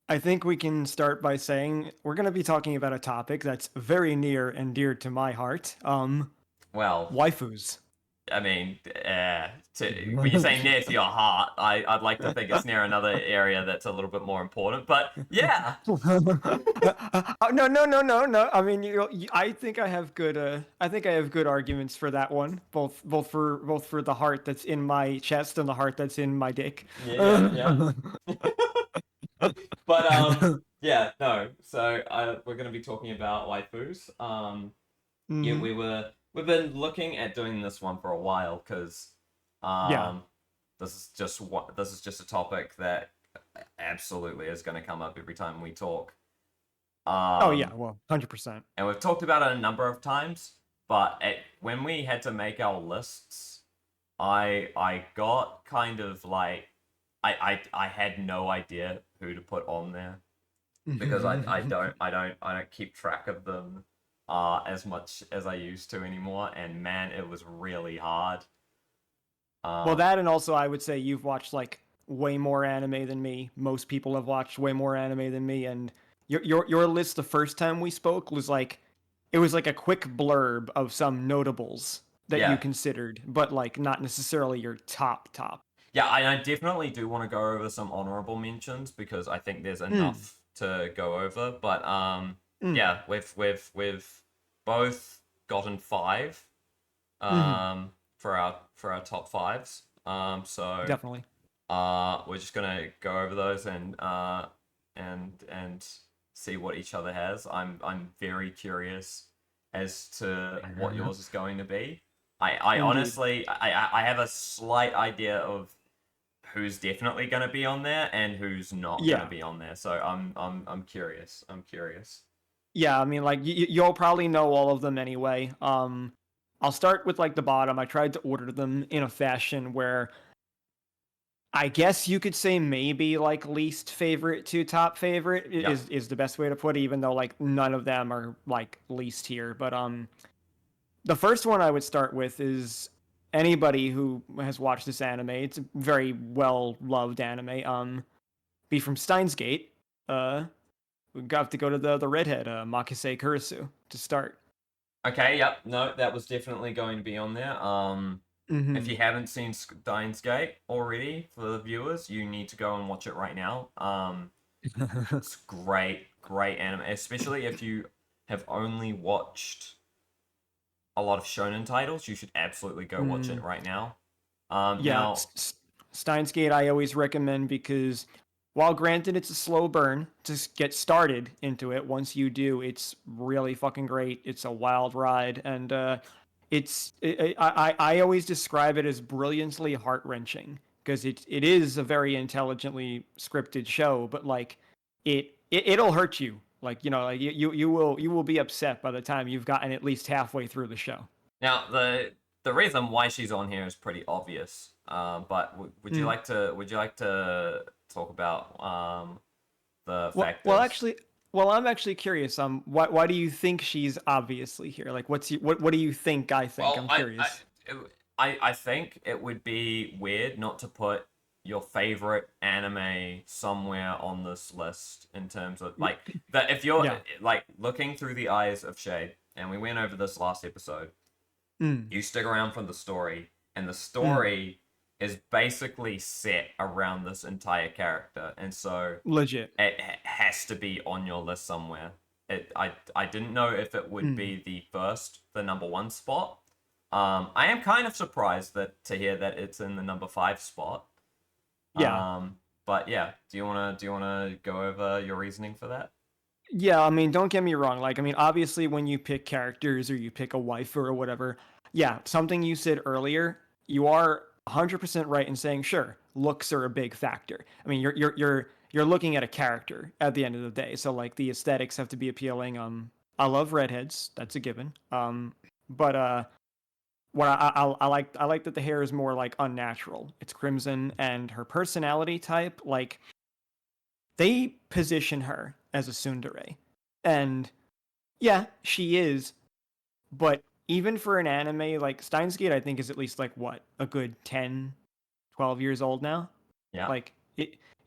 I think we can start by saying we're going to be talking about a topic that's very near and dear to my heart. Well, Waifus. I mean, when you say near to your heart, I'd like to think it's near another area that's a little bit more important. But yeah, No, no, no, no, no. I mean, I think I have good. I think I have good arguments for that one. Both for the heart that's in my chest and the heart that's in my dick. yeah, yeah, yeah. But yeah, no. So we're going to be talking about waifus. Yeah, Mhm. we've been looking at doing this one for a while because Yeah. um, this is just a topic that absolutely is going to come up every time we talk. Oh yeah. Um, Well, 100%. and we've talked about it a number of times, but when we had to make our lists, I got kind of like I had no idea who to put on there because I don't keep track of them as much as I used to anymore, and man, it was really hard. Well, Um, that and also I would say you've watched like way more anime than me. Most people have watched way more anime than me, and your list the first time we spoke was like it was like a quick blurb of some notables that you yeah, considered, but like not necessarily your top. yeah, I definitely do want to go over some honorable mentions because I think there's Mm, enough to go over. But mm, yeah, we've both gotten five mm, for our top fives. So definitely. we're just gonna go over those and see what each other has. I'm very curious as to what yours is going to be. I Indeed. honestly I have a slight idea of who's definitely going to be on there and who's not going to Yeah. be on there. So I'm curious. I'm curious. Yeah, I mean like you'll probably know all of them anyway. I'll start with like the bottom. I tried to order them in a fashion where I guess you could say maybe like least favorite to top favorite Yep. is the best way to put it, even though like none of them are like least here. But the first one I would start with is anybody who has watched this anime. It's a very well loved anime. Be from Steins Gate. We got to go to the redhead, Makise Kurisu to start. Okay. Yep. No, that was definitely going to be on there. If Hmm. you haven't seen Steins Gate already, for the viewers, you need to go and watch it right now. It's great, great anime, especially if you have only watched a lot of shonen titles. You should absolutely go watch it Mm. right now. Yeah, Now, Steins Gate I always recommend because while granted it's a slow burn to get started into it, once you do, it's really fucking great. It's a wild ride, and I always describe it as brilliantly heart wrenching because it is a very intelligently scripted show, but like it'll hurt you. Like like you will be upset by the time you've gotten at least halfway through the show. now the reason why she's on here is pretty obvious. But Mm. would you like to talk about the Well, factors? actually, I'm actually curious. Why do you think she's obviously here? Like, what do you think? I think Well, I'm curious. I think it would be weird not to put your favorite anime somewhere on this list in terms of like that if you're Yeah. like looking through the eyes of Shade, and we went over this last episode, Mm, you stick around for the story, and the mm, story is basically set around this entire character, and so legit. it has to be on your list somewhere. I didn't know if it would Mm, be the number one spot. I am kind of surprised that to hear that it's in the number five spot. yeah. But yeah, do you wanna go over your reasoning for that? Yeah, I mean, don't get me wrong. Like, I mean, obviously, when you pick characters or you pick a wife or whatever, yeah, something you said earlier, you are 100% right in saying, sure, looks are a big factor. I mean, you're looking at a character at the end of the day, so like the aesthetics have to be appealing. I love redheads, that's a given. But what I like that the hair is more like unnatural. It's crimson, and her personality type, like they position her as a tsundere. And yeah, she is, but even for an anime like Steins Gate, I think is at least like what, a good 10, 12 years old now. Yeah. Like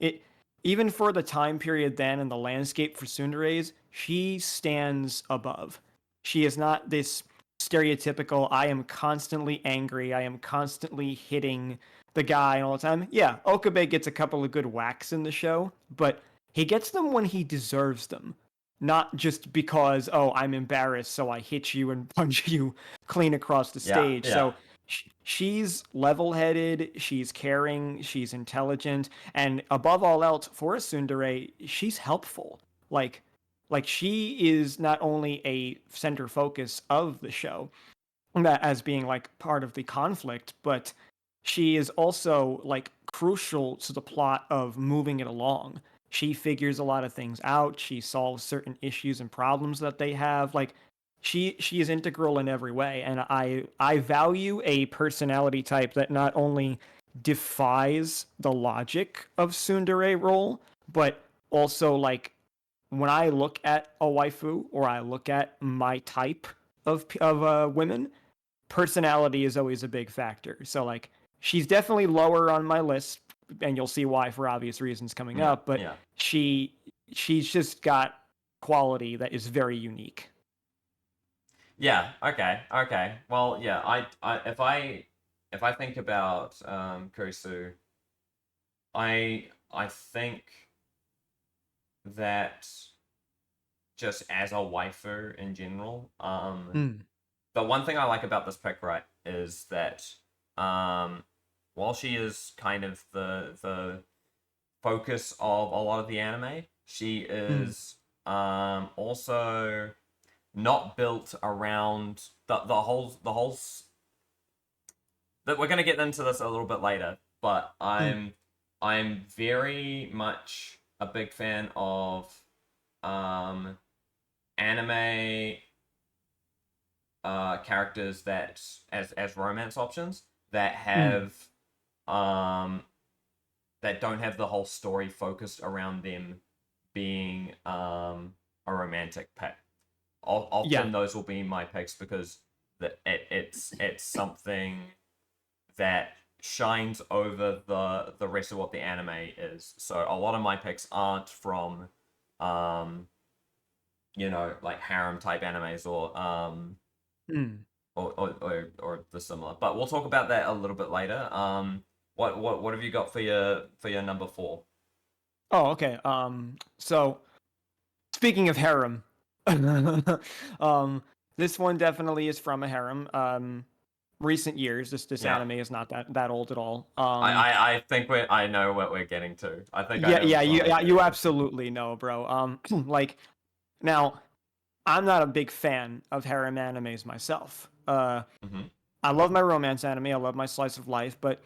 it even for the time period then and the landscape for Tsunderes, she stands above. She is not this stereotypical, I am constantly angry, I am constantly hitting the guy all the time. Yeah, Okabe gets a couple of good whacks in the show, but he gets them when he deserves them. Not just because, oh, I'm embarrassed, so I hit you and punch you clean across the Yeah, stage. yeah. So she's level-headed, she's caring, she's intelligent, and above all else, for a tsundere, she's helpful. Like, like she is not only a center focus of the show, that as being like part of the conflict, but she is also like crucial to the plot of moving it along. She figures a lot of things out. She solves certain issues and problems that they have. Like she is integral in every way, and I value a personality type that not only defies the logic of tsundere role, but also like when I look at a waifu or I look at my type of women, personality is always a big factor. So like she's definitely lower on my list, and you'll see why for obvious reasons coming Yeah, up. But yeah. she's just got quality that is very unique. Yeah. Okay. Okay. Well, yeah. If I think about Kurisu, I think that just as a waifu in general, Mm. the one thing I like about this pick, right, is that while she is kind of the focus of a lot of the anime, she Mm. is also not built around that we're gonna get into this a little bit later, but Mm. I'm very much a big fan of um anime characters that as romance options that Mm. have um that don't have the whole story focused around them being a romantic pick. Yeah. Often those will be my picks because it's something that shines over the rest of what the anime is. So a lot of my picks aren't from um like harem type animes Mm. or the similar. But we'll talk about that a little bit later. What have you got for your number 4? Oh, okay. So speaking of harem, um, this one definitely is from a harem. Recent years. This Yeah. anime is not that old at all. I think I know what we're getting to. I think I Yeah, know yeah, which one you we're yeah, you getting to. absolutely know, bro. Like now, I'm not a big fan of harem animes myself. Hmm. I love my romance anime. I love my slice of life, but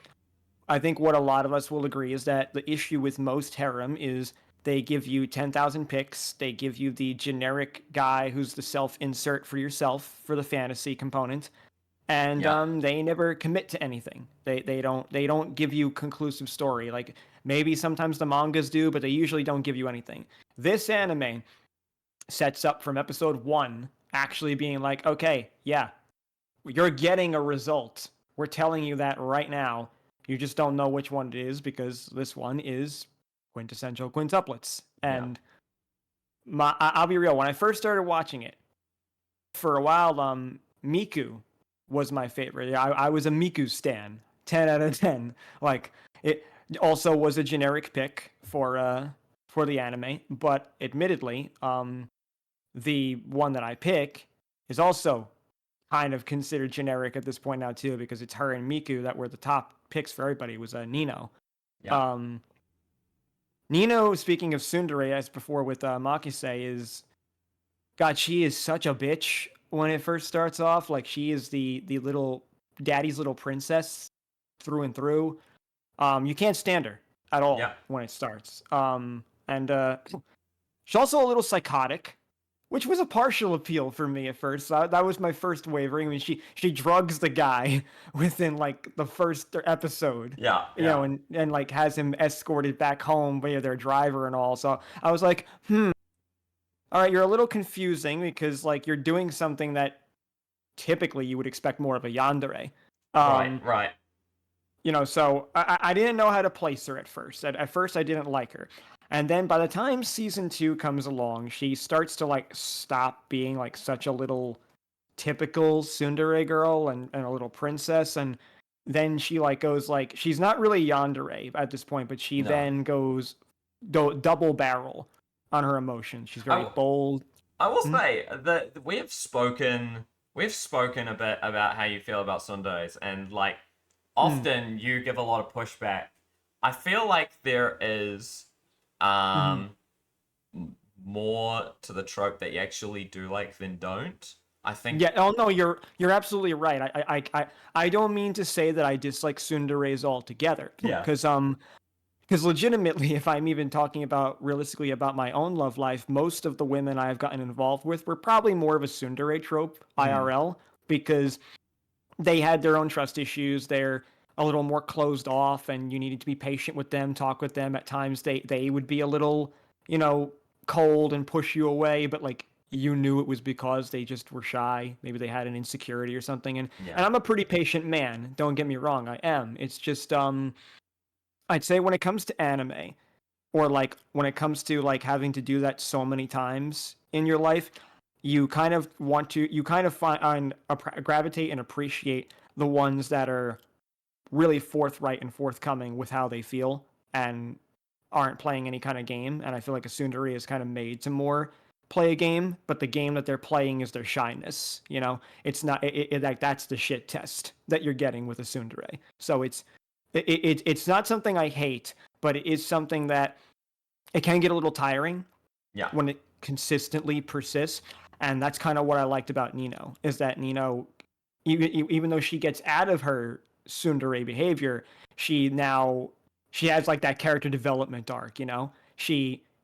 I think what a lot of us will agree is that the issue with most harem is they give you 10,000 picks. They give you the generic guy who's the self insert for yourself for the fantasy component, and Yeah. they never commit to anything. They don't give you conclusive story. Like maybe sometimes the mangas do, but they usually don't give you anything. This anime sets up from episode 1 actually being like, okay, yeah, you're getting a result. We're telling you that right now. You just don't know which one it is because this one is quintessential quintuplets. Yeah. And I'll be real. When I first started watching it, for a while, Miku was my favorite. I was a Miku stan. 10 out of 10. Like it also was a generic pick for the anime, but admittedly, the one that I pick is also kind of considered generic at this point now too, because it's her and Miku that were the top picks for everybody. It was Nino. Yeah. Um, Nino, speaking of Tsundere, as before with Makise, is God. She is such a bitch when it first starts off. Like she is the little daddy's little princess through and through. You can't stand her at Yeah. all when it starts. And she's also a little psychotic, which was a partial appeal for me at first. That was my first wavering. I mean, she drugs the guy within like the first episode, Yeah. you know, Yeah. and like has him escorted back home by their driver and all. So I was like, all right, you're a little confusing because like you're doing something that typically you would expect more of a yandere. Right. Um, Right. so I didn't know how to place her at first. At first, I didn't like her. And then by the time season 2 comes along, she starts to like stop being like such a little typical tsundere girl and a little princess, and then she like goes like she's not really yandere at this point, but she No. then goes double barrel on her emotions. She's very bold. I will say that we've spoken a bit about how you feel about Tsunderes, and like often you give a lot of pushback. I feel like there is more to the trope that you actually do like than don't. I think Yeah. Oh no, you're absolutely right. I don't mean to say that I dislike tsunderes altogether, yeah. because legitimately, if I'm even talking about realistically about my own love life, most of the women I've gotten involved with were probably more of a tsundere trope IRL, because they had their own trust issues. They're a little more closed off, and you needed to be patient with them, talk with them. At times, they would be a little, cold and push you away, but like you knew it was because they just were shy. Maybe they had an insecurity or something. And I'm a pretty patient man. Don't get me wrong, I am. It's just I'd say when it comes to anime, or like when it comes to like having to do that so many times in your life, you kind of find gravitate and appreciate the ones that are really forthright and forthcoming with how they feel and aren't playing any kind of game. And I feel like a tsundere is kind of made to more play a game, but the game that they're playing is their shyness. It's not like that's the shit test that you're getting with a tsundere. So it's not something I hate, but it is something that it can get a little tiring when it consistently persists. And that's kind of what I liked about Nino, is that Nino, even though she gets out of her tsundere behavior, she has like that character development arc.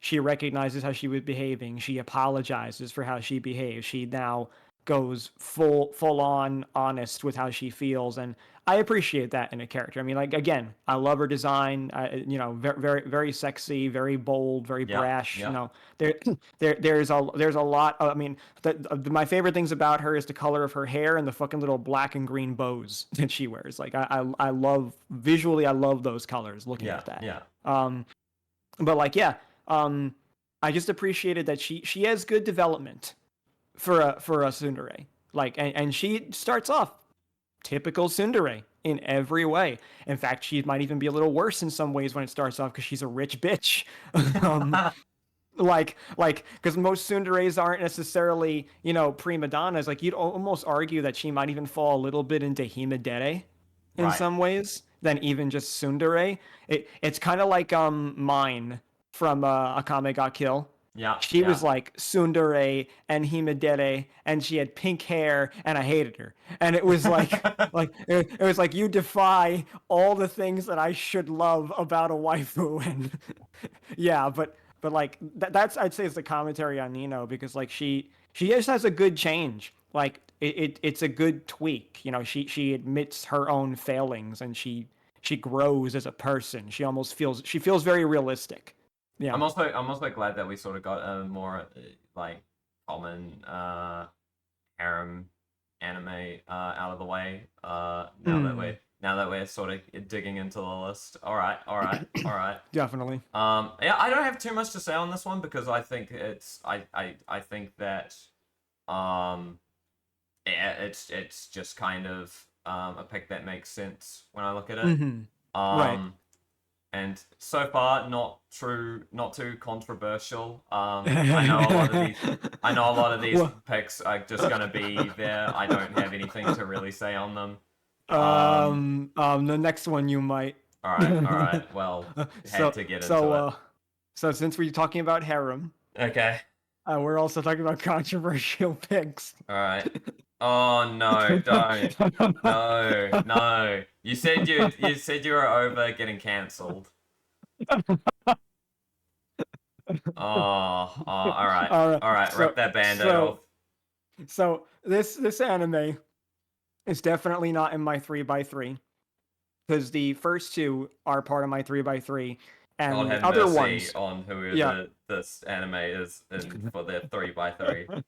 She recognizes how she was behaving. She apologizes for how she behaves. She now goes full on honest with how she feels, and I appreciate that in a character. I mean, like, again, I love her design. Very very sexy, very bold, very brash. There's a lot. I mean, my favorite things about her is the color of her hair and the fucking little black and green bows that she wears. Like, I love visually. I love those colors. Looking at that. Yeah. But like, yeah. I just appreciated that she has good development for a tsundere. Like, and she starts off typical tsundere in every way. In fact, she might even be a little worse in some ways when it starts off, because she's a rich bitch. Because most tsunderes aren't necessarily, prima donnas. Like, you'd almost argue that she might even fall a little bit into himedere in some ways than even just tsundere. It's kind of like mine from Akame ga Kill. Yeah. She was like tsundere and himedere, and she had pink hair, and I hated her. And it was like, it was like, you defy all the things that I should love about a waifu. And yeah, but like that's, I'd say, is the commentary on Nino, because like she just has a good change. Like it's a good tweak. She admits her own failings, and she grows as a person. She feels very realistic. Yeah. I'm also glad that we sort of got a more like common harem anime out of the way. Now that we're sort of digging into the list. All right. Definitely. Yeah, I don't have too much to say on this one, because I think I think that it's just kind of a pick that makes sense when I look at it. Right. And so far, not too controversial. I know a lot of these picks are just gonna be there. I don't have anything to really say on them. The next one you might. All right. Well, had to get into it. So since we're talking about harem, okay. We're also talking about controversial picks. All right. Oh no! Don't. No. You said you were over getting cancelled. Oh. All right. So, Rip that band-aid off. So this anime is definitely not in my 3x3, because the first two are part of my 3x3, and God the have other mercy ones. on whoever this anime is in for their 3x3.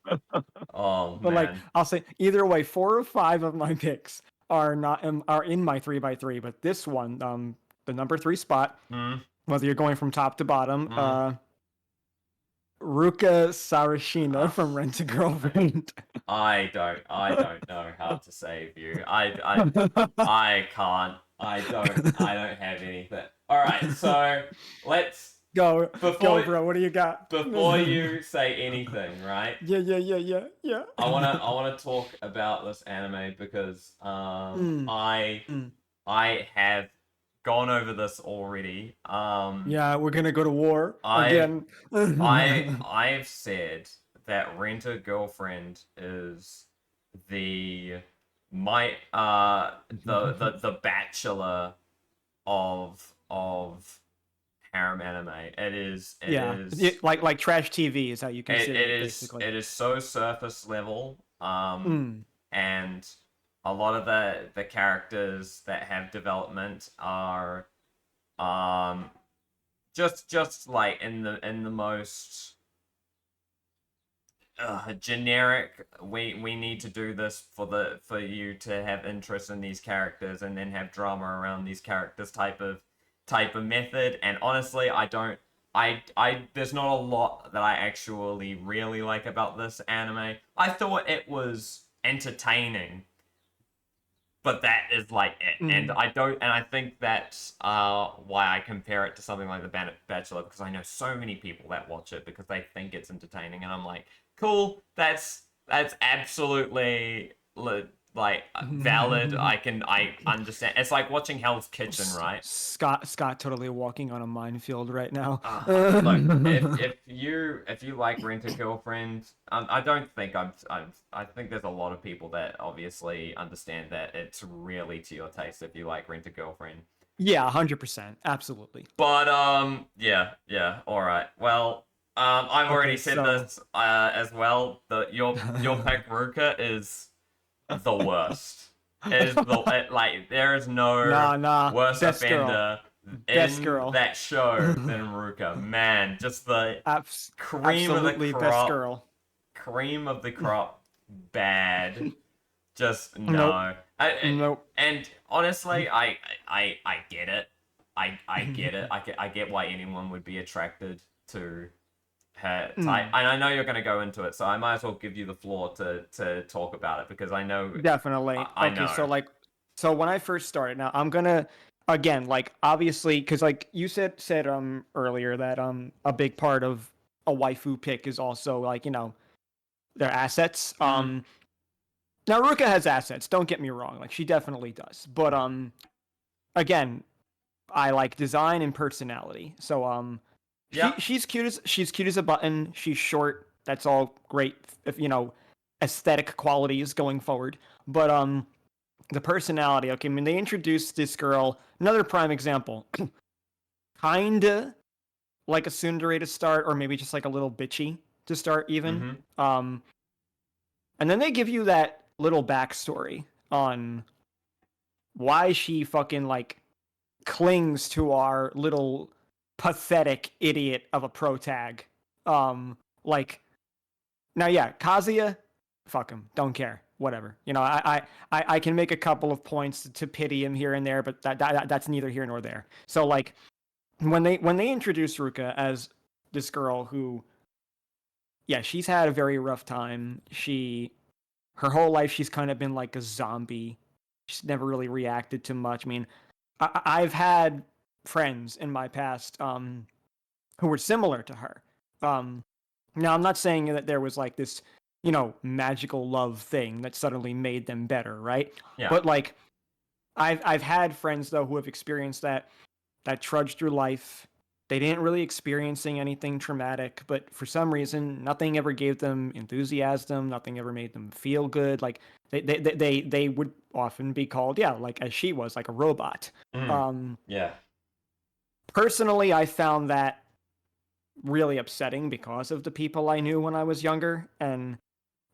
Oh But man. like, I'll say either way, 4 or 5 of my picks are in my 3x3, but this one, the number 3 spot, whether you're going from top to bottom, Mm. Ruka Sarashina Ugh. from Rent a Girlfriend. I don't know how to save you. I can't. I don't have anything. All right, so let's Go, before go, bro. What do you got? before you say anything, right? Yeah. I wanna talk about this anime because Mm, I mm. I have gone over this already. Yeah, we're gonna go to war I've again. I've said that Rent a Girlfriend is the my the Bachelor of harem anime. It Yeah, is like trash TV is how you it, consider it it, is basically. it is so surface level. Mm, And a lot of the characters that have development are um just like in the most generic. We need to do this for you to have interest in these characters and then have drama around these characters type of method. And honestly, I don't. I there's not a lot that I actually really like about this anime. I thought it was entertaining, but that is like it. And mm. I don't, and I think that's why I compare it to something like The Bachelor, because I know so many people that watch it because they think it's entertaining, and I'm like, cool, that's absolutely like valid. I understand. It's like watching Hell's Kitchen, right? Scott totally walking on a minefield right now. Look, if you like Rent a Girlfriend, I don't think I think there's a lot of people that obviously understand that it's really to your taste if you like Rent a Girlfriend. Yeah, 100%, absolutely. But yeah, all right. Well, I've already Okay, said so this as well. Your pick Ruka is the worst. Like there is no nah, worse best girl, offender best in girl, that show than Ruka. Man, just the cream of the absolutely best crop, girl. cream of the crop, bad. Just Nope, no. nope. And honestly, I get it. I get it. I get why anyone would be attracted to her type. Mm, And I know you're going to go into it, so I might as well give you the floor to talk about it because I know definitely. I Okay, know. so when I first started, now I'm gonna again like obviously because like you said earlier that a big part of a waifu pick is also like their assets. Mm, Now Ruka has assets. Don't get me wrong. Like she definitely does. But again, I like design and personality. So yeah. she's cute as a button. She's short. That's all great. If aesthetic qualities going forward. But the personality. Okay, I mean they introduced this girl. Another prime example. Kinda like a tsundere to start, or maybe just like a little bitchy to start even. Mm-hmm. Um, and then they give you that little backstory on why she fucking like clings to our little pathetic idiot of a ToDaG. Like now, yeah, Kazuya, fuck him, don't care, whatever. I can make a couple of points to pity him here and there, but that's neither here nor there. So like when they introduce Ruka as this girl who, yeah, she's had a very rough time. Her whole life she's kind of been like a zombie. She's never really reacted to much. I mean, I've had friends in my past who were similar to her. Um, Now, I'm not saying that there was like this, magical love thing that suddenly made them better, right? Yeah. But like, I've had friends though who have experienced that trudge through life. They didn't really experiencing anything traumatic, but for some reason, nothing ever gave them enthusiasm. Nothing ever made them feel good. Like they would often be called, yeah, like as she was, like a robot. Mm, Um, yeah. Personally, I found that really upsetting because of the people I knew when I was younger, and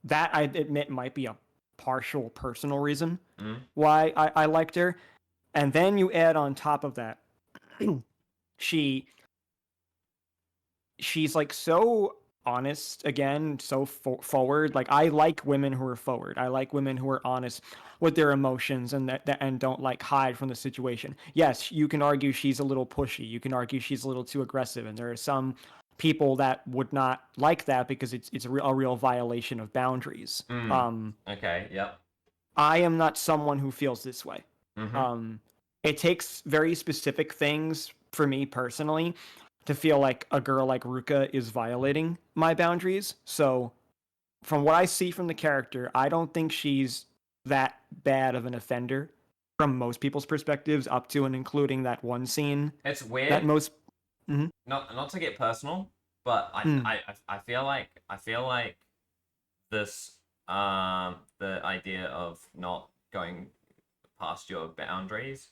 that I admit might be a partial personal reason Mm, why I liked her. And then you add on top of that, she she's like so honest again, so forward. Like I like women who are forward. I like women who are honest with their emotions and that and don't like hide from the situation. Yes, you can argue she's a little pushy. You can argue she's a little too aggressive, and there are some people that would not like that because it's a real violation of boundaries. Okay. Yep. I am not someone who feels this way. Mm-hmm. It takes very specific things for me personally to feel like a girl like Ruka is violating my boundaries. So, from what I see from the character, I don't think she's that bad of an offender from most people's perspectives, up to and including that one scene It's that weird. most. Not to get personal, but I feel like this the idea of not going past your boundaries,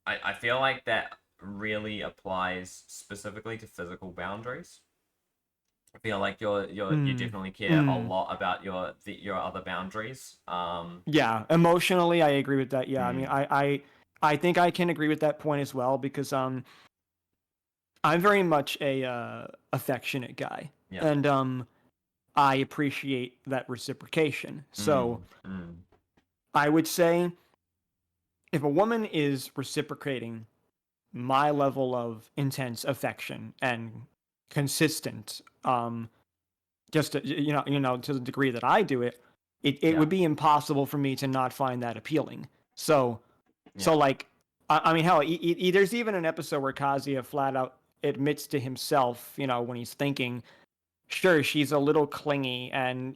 I feel like that really applies specifically to physical boundaries. I feel like you definitely care a lot about your other boundaries. Yeah, emotionally, I agree with that. Yeah, I mean, Mm, I think I can agree with that point as well because I'm very much a affectionate guy, yeah. and I appreciate that reciprocation. So Mm. I would say if a woman is reciprocating my level of intense affection and consistent, just to, to the degree that I do it, it Yeah. would be impossible for me to not find that appealing. So Yeah. like, I mean, hell, there's even an episode where Kazuya flat out admits to himself, when he's thinking, sure, she's a little clingy and,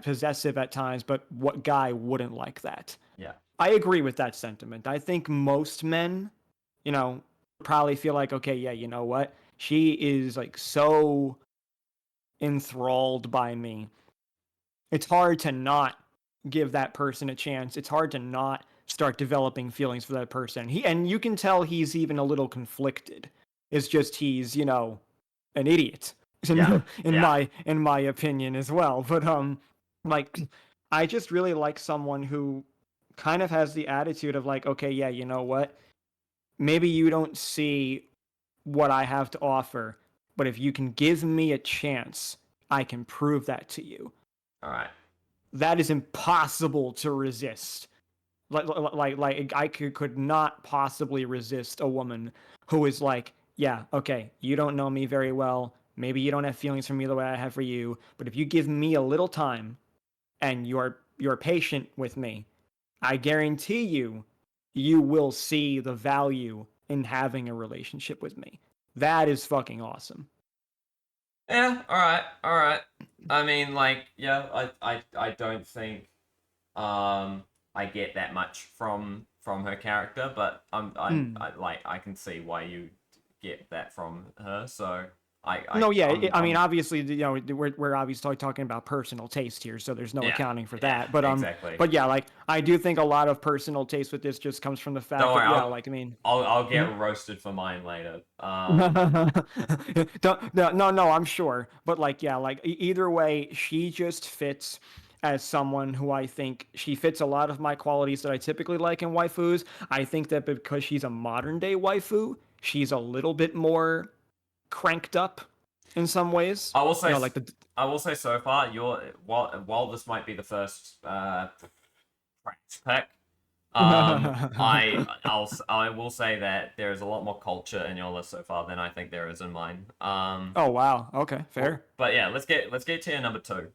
possessive at times, but what guy wouldn't like that? Yeah. I agree with that sentiment. I think most men, probably feel like, okay, yeah, you know what? She is like so enthralled by me. It's hard to not give that person a chance. It's hard to not start developing feelings for that person. And you can tell he's even a little conflicted. It's just he's, an idiot Yeah. Yeah. in my opinion as well. But like I just really like someone who kind of has the attitude of like, okay, yeah, you know what? Maybe you don't see what I have to offer, but if you can give me a chance, I can prove that to you. All right. That is impossible to resist. Like I could not possibly resist a woman who is like, yeah, okay, you don't know me very well. Maybe you don't have feelings for me the way I have for you, but if you give me a little time and you're patient with me, I guarantee you will see the value in having a relationship with me. That is fucking awesome. Yeah. All right. All right. I mean, like, yeah. I don't think I get that much from her character, but Mm. I can see why you get that from her. So No, yeah. I mean, I'm obviously, we're obviously talking about personal taste here, so there's no yeah, accounting for yeah, that. exactly. But yeah, like I do think a lot of personal taste with this just comes from the Don't fact worry, that yeah, like I mean, I'll get roasted for mine later. no, I'm sure. But like, yeah, like either way, she just fits as someone who I think she fits a lot of my qualities that I typically like in waifus. I think that because she's a modern day waifu, she's a little bit more cranked up in some ways. I will say, Like the I will say so far, while this might be the first cracked pick, I will say that there is a lot more culture in your list so far than I think there is in mine. Oh wow. Okay, fair. But yeah, let's get to your number two.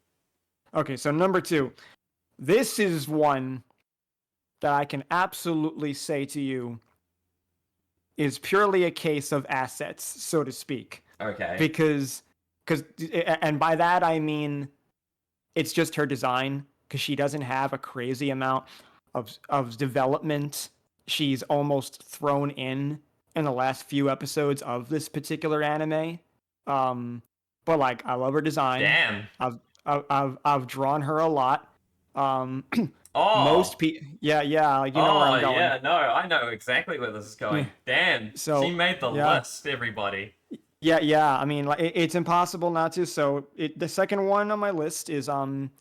Okay, so number 2. This is one that I can absolutely say to you is purely a case of assets, so to speak. Okay. Because and by that I mean it's just her design because she doesn't have a crazy amount of development. She's almost thrown in the last few episodes of this particular anime. Um, but like I love her design. Damn. I've drawn her a lot. Um, Oh. most people, yeah, like you know where Oh I'm going. yeah. No, I know exactly where this is Yeah. going. Damn. She So made the yeah, list, everybody. yeah. I mean, like it's impossible not to. So the second one on my list is from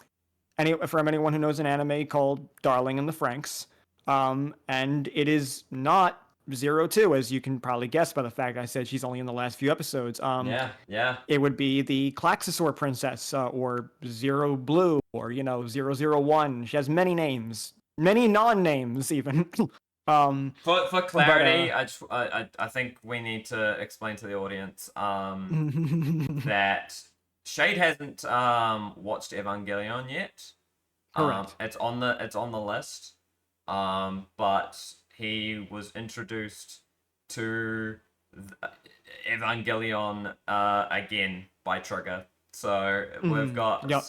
anyone who knows an anime called Darling in the Franxx. And it is not Zero Two, as you can probably guess by the fact I said she's only in the last few episodes. Yeah. It would be the Klaxosaur princess, or Zero Blue, or 001. She has many names, many non-names even. For but clarity, I think we need to explain to the audience that Shade hasn't watched Evangelion yet. Correct. It's on the list. But he was introduced to Evangelion again by Trigger. So we've got Yep.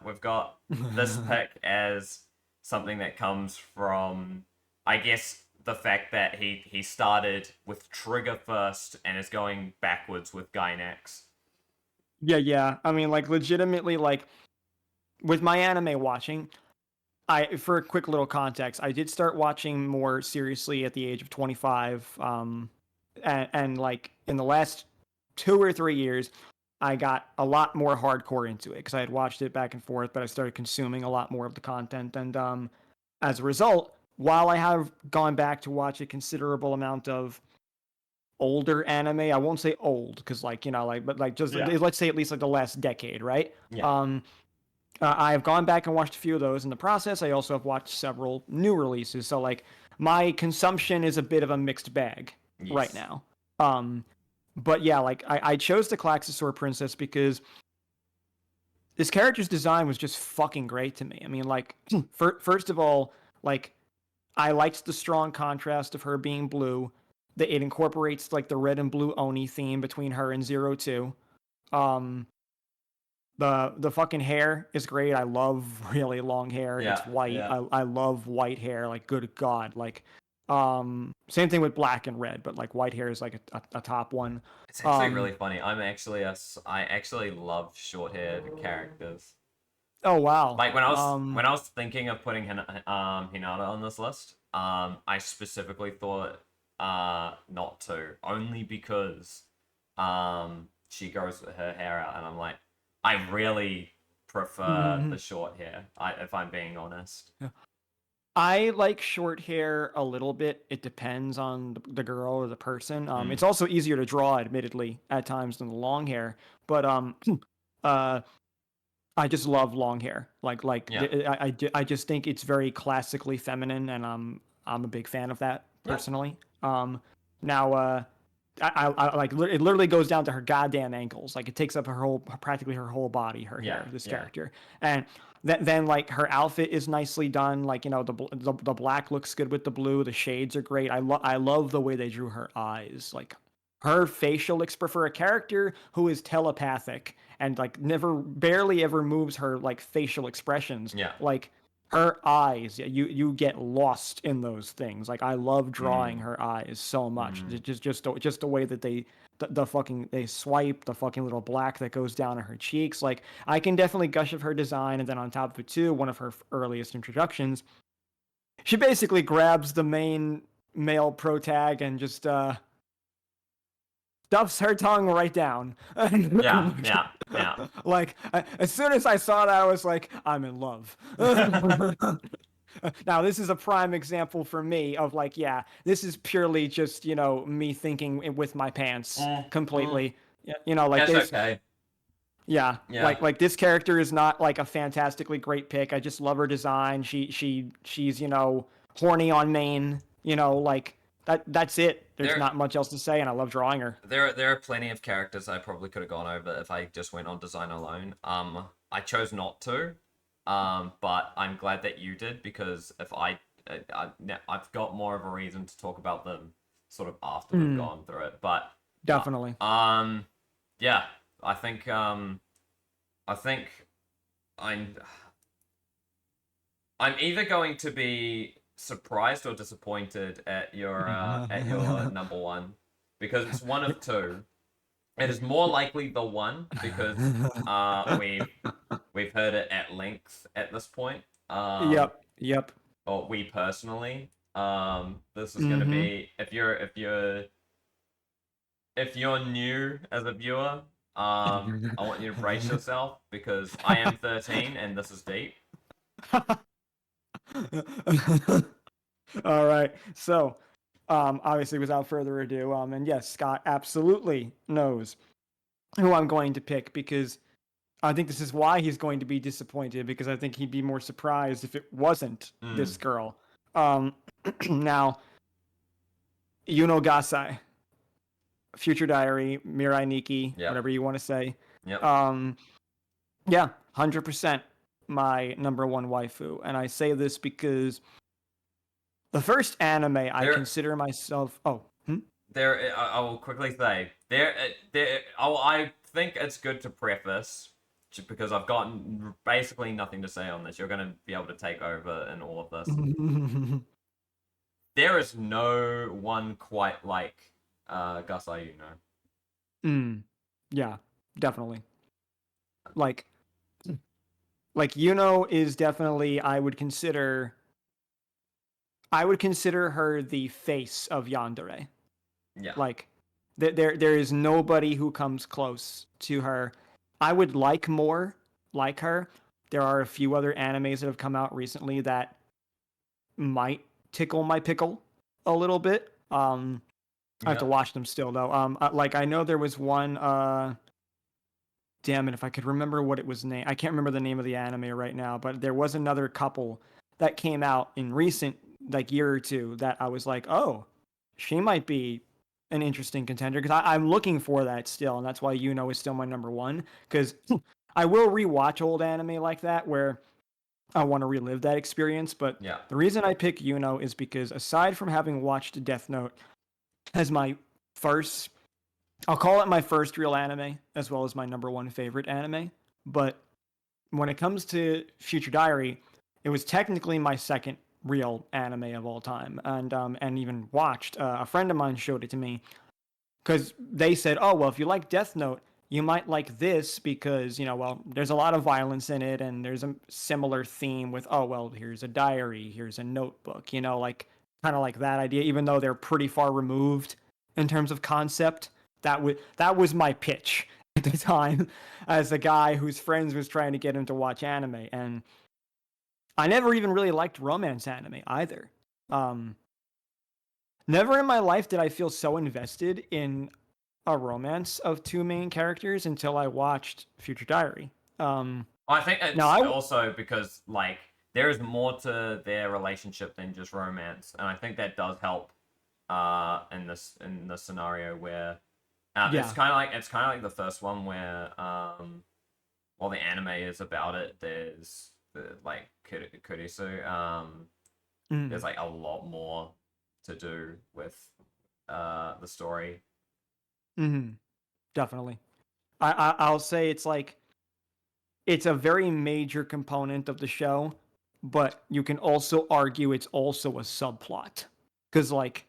we've got this pick as something that comes from, I guess, the fact that he started with Trigger first and is going backwards with Gainax. Yeah. I mean, like, legitimately, like, with my anime watching, for a quick little context, I did start watching more seriously at the age of 25. And like, in the last 2 or 3 years, I got a lot more hardcore into it because I had watched it back and forth, but I started consuming a lot more of the content. And as a result, while I have gone back to watch a considerable amount of older anime, I won't say old because, like, but like, just let's say at least like the last decade, right? Yeah. I've gone back and watched a few of those. In the process, I also have watched several new releases. So, like, my consumption is a bit of a mixed bag right now. But yeah, like, I chose the Klaxosaur princess because this character's design was just fucking great to me. I mean, like, first of all, like, I liked the strong contrast of her being blue. That it incorporates, like, the red and blue Oni theme between her and Zero Two. The fucking hair is great. I love really long hair. Yeah, It's white. yeah. I love white hair. Like, good God. Like, same thing with black and red, but like white hair is like a top one. It's actually really funny. I actually love short-haired characters. Oh wow. Like when I was thinking of putting Hinata on this list, I specifically thought not to, only because she grows her hair out, and I'm like, I really prefer the short hair. If I'm being honest. I like short hair a little bit. It depends on the girl or the person. It's also easier to draw, admittedly, at times than the long hair. But I just love long hair. I just think it's very classically feminine, and I'm a big fan of that personally. Now I like, it literally goes down to her goddamn ankles. Like, it takes up practically her whole body, her hair, this character. And then like, her outfit is nicely done. Like, the black looks good with the blue. The shades are great. I love the way they drew her eyes. Like, her facial for a character who is telepathic and like barely ever moves her like facial expressions. Yeah. Like, her eyes, you get lost in those things. Like, I love drawing her eyes so much. Just the way that they swipe, the fucking little black that goes down her cheeks. Like, I can definitely gush of her design. And then on top of it too, one of her earliest introductions, she basically grabs the main male protag and just stuffs her tongue right down. Yeah. Like, as soon as I saw that, I was like, I'm in love. Now, this is a prime example for me of, like, yeah, this is purely just, me thinking with my pants completely. Like, That's okay. Yeah. Like this character is not like a fantastically great pick. I just love her design. She's horny on main. Like, that's it. There's not much else to say, and I love drawing her. There are plenty of characters I probably could have gone over if I just went on design alone. I chose not to. But I'm glad that you did, because if I've got more of a reason to talk about them sort of after we've gone through it. But definitely. Yeah, I think I'm either going to be surprised or disappointed at your number one, because it's one of two. It is more likely the one, because we've heard it at length at this point. Yep. Or we personally. This is gonna be, if you're new as a viewer, I want you to brace yourself, because I am 13 and this is deep. All right. So, Obviously, without further ado, and yes, Scott absolutely knows who I'm going to pick because I think this is why he's going to be disappointed because I think he'd be more surprised if it wasn't this girl. Now, Yuno Gasai, Future Diary, Mirai Nikki, whatever you want to say. Yep. Yeah, 100% my number one waifu. And I say this because the first anime I consider myself... Oh, I will quickly say, I think it's good to preface, just because I've gotten basically nothing to say on this. You're going to be able to take over in all of this. There is no one quite like Gasai Yuno. Yeah, definitely. Like Yuno is definitely, I would consider her the face of Yandere. Yeah. Like there is nobody who comes close to her. I would like more like her. There are a few other animes that have come out recently that might tickle my pickle a little bit. I have to watch them still though. Like I know there was one damn it, if I could remember what it was named. I can't remember the name of the anime right now, but there was another couple that came out in recent like year or two that I was like, oh, she might be an interesting contender because I'm looking for that still, and that's why Yuno is still my number one. Because I will rewatch old anime like that where I want to relive that experience. But the reason I pick Yuno is because aside from having watched Death Note as my first, I'll call it my first real anime, as well as my number one favorite anime. But when it comes to Future Diary, it was technically my second real anime of all time, and even watched. A friend of mine showed it to me because they said, "Oh, well, if you like Death Note, you might like this because there's a lot of violence in it, and there's a similar theme with here's a diary, here's a notebook, like kind of like that idea, even though they're pretty far removed in terms of concept." That was my pitch at the time as a guy whose friends was trying to get him to watch anime, and I never even really liked romance anime either. Never in my life did I feel so invested in a romance of two main characters until I watched Future Diary. I think it's also because like there is more to their relationship than just romance, and I think that does help in this scenario where it's kind of like the first one where while the anime is about it, there's like Kurisu, there's like a lot more to do with the story. Definitely. I'll say it's like it's a very major component of the show, but you can also argue it's also a subplot because like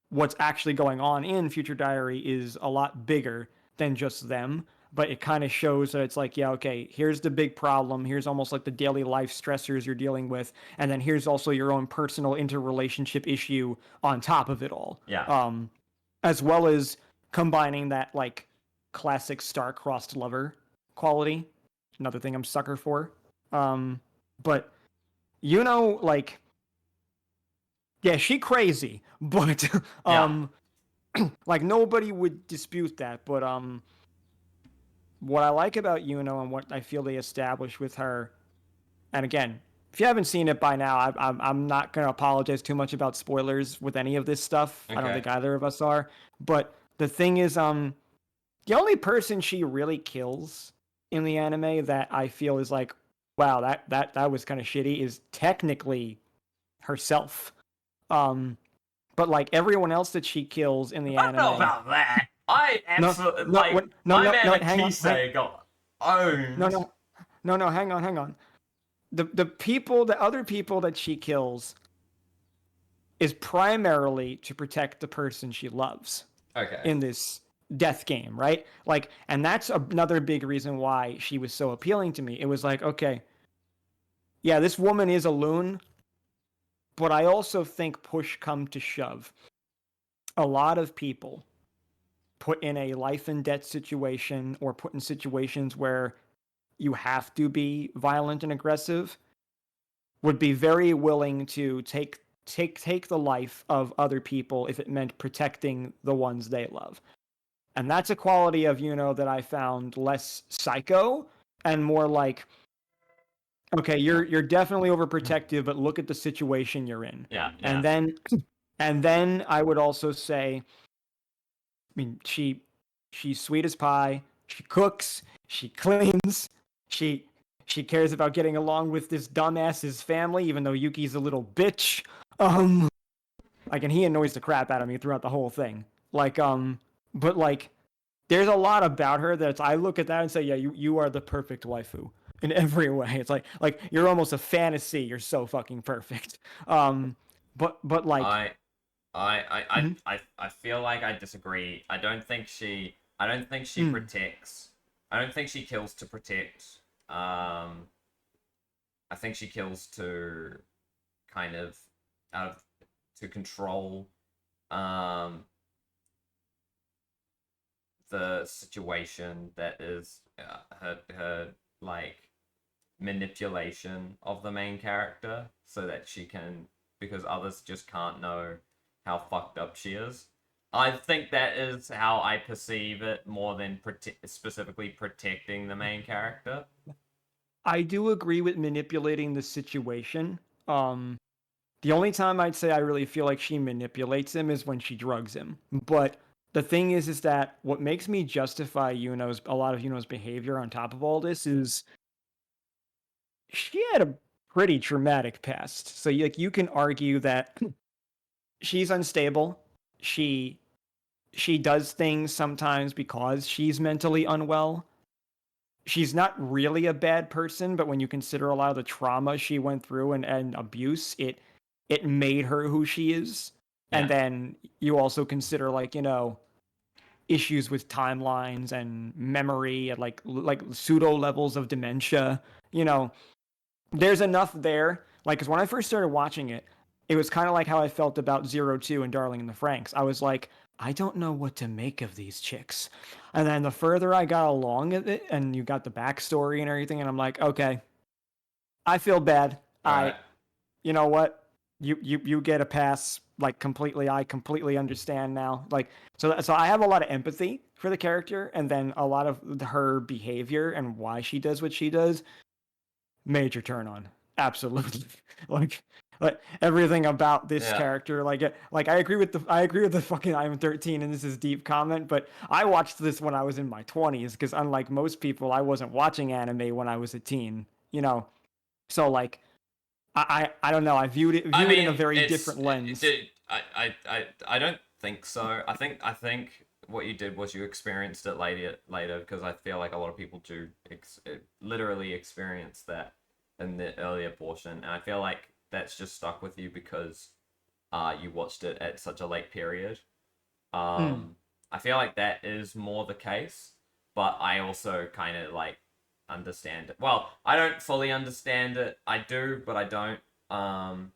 what's actually going on in Future Diary is a lot bigger than just them, but it kind of shows that it's like, yeah, okay, here's the big problem. Here's almost like the daily life stressors you're dealing with. And then here's also your own personal interrelationship issue on top of it all. Yeah. As well as combining that like classic star-crossed lover quality. Another thing I'm sucker for. But like, yeah, she crazy, but like nobody would dispute that. But what I like about Yuno and what I feel they established with her, and again, if you haven't seen it by now, I'm not gonna apologize too much about spoilers with any of this stuff. Okay. I don't think either of us are. But the thing is, the only person she really kills in the anime that I feel is like, wow, that was kind of shitty, is technically herself. But like everyone else that she kills in the anime. I don't know about that. I absolutely my man Makise got owned. No, hang on. The other people that she kills is primarily to protect the person she loves. Okay. In this death game, right? Like, and that's another big reason why she was so appealing to me. It was like, okay, yeah, this woman is a loon, but I also think push come to shove, a lot of people put in a life and death situation or put in situations where you have to be violent and aggressive would be very willing to take take the life of other people if it meant protecting the ones they love. And that's a quality of Yuno that I found less psycho and more like, okay, you're definitely overprotective, but look at the situation you're in. Yeah. And then I would also say, I mean, she's sweet as pie. She cooks. She cleans. She she cares about getting along with this dumbass's family, even though Yuki's a little bitch. Like, and he annoys the crap out of me throughout the whole thing. Like, but like, there's a lot about her that I look at that and say, yeah, you are the perfect waifu in every way. It's like you're almost a fantasy. You're so fucking perfect. But like, I mhm, I feel like I disagree. I don't think she mm, protects. I don't think she kills to protect. Um, I think she kills to kind of out of to control um the situation that is her like manipulation of the main character so that she can, because others just can't know how fucked up she is. I think that is how I perceive it more than specifically protecting the main character. I do agree with manipulating the situation. Um, the only time I'd say I really feel like she manipulates him is when she drugs him. But the thing is that what makes me justify Yuno's a lot of Yuno's behavior on top of all this is she had a pretty traumatic past. So like you can argue that she's unstable. She she does things sometimes because she's mentally unwell. She's not really a bad person, but when you consider a lot of the trauma she went through and abuse, it made her who she is. And Yeah. then you also consider like, issues with timelines and memory and like pseudo levels of dementia. You know, there's enough there. Like, because when I first started watching it, it was kind of like how I felt about Zero Two and Darling in the Franxx. I was like, I don't know what to make of these chicks. And then the further I got along with it, and you got the backstory and everything, and I'm like, okay, I feel bad. All right. You know what? You get a pass. Like completely, I completely understand now. Like so I have a lot of empathy for the character, and then a lot of her behavior and why she does what she does. Major turn on, absolutely. like like everything about this Yeah. character, like I agree with the fucking I'm 13 and this is deep comment, but I watched this when I was in my 20s because unlike most people I wasn't watching anime when I was a teen, so like I don't know, I I view it in a mean, very different lens. I don't think so. I think what you did was you experienced it later because I feel like a lot of people do literally experience that in the earlier portion, and I feel like that's just stuck with you because you watched it at such a late period. Mm, I feel like that is more the case, but I also kind of like understand it. Well, I don't fully understand it. I do, but I don't. Um,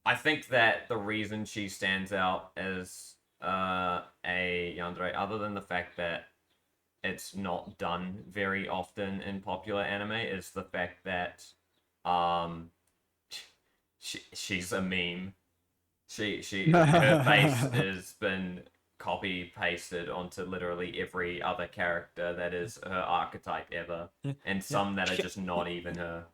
I think that the reason she stands out as a yandere, other than the fact that it's not done very often in popular anime, is the fact that um, she's a meme. Her face has been copy pasted onto literally every other character that is her archetype ever, yeah, and yeah. some that are just not even her.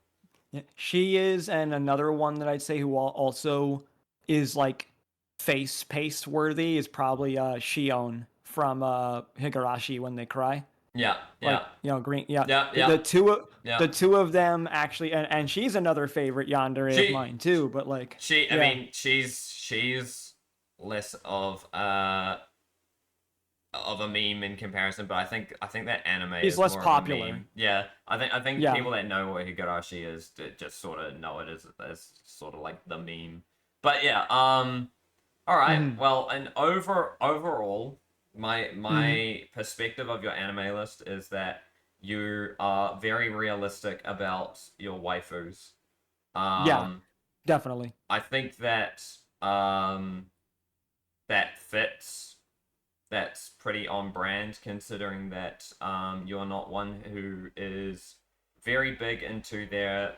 Yeah, she is, and another one that I'd say who also is like face paste worthy is probably Shion from Higurashi When They Cry. Yeah, Like yeah, green, yeah. yeah, The, yeah, the two of yeah. the two of them actually, and she's another favorite yandere of She mine too. But like, I yeah, mean, she's less of a meme in comparison, but I think that anime she's is less more of a popular. meme. Yeah, I think Yeah. people that know what Higurashi is just sort of know it as sort of like the meme. But yeah, all right. Mm-hmm. Well, and overall, Mm-hmm. my perspective of your anime list is that you are very realistic about your waifus. Yeah, Um, definitely. I think that um that fits. That's pretty on brand considering that you're not one who is very big into their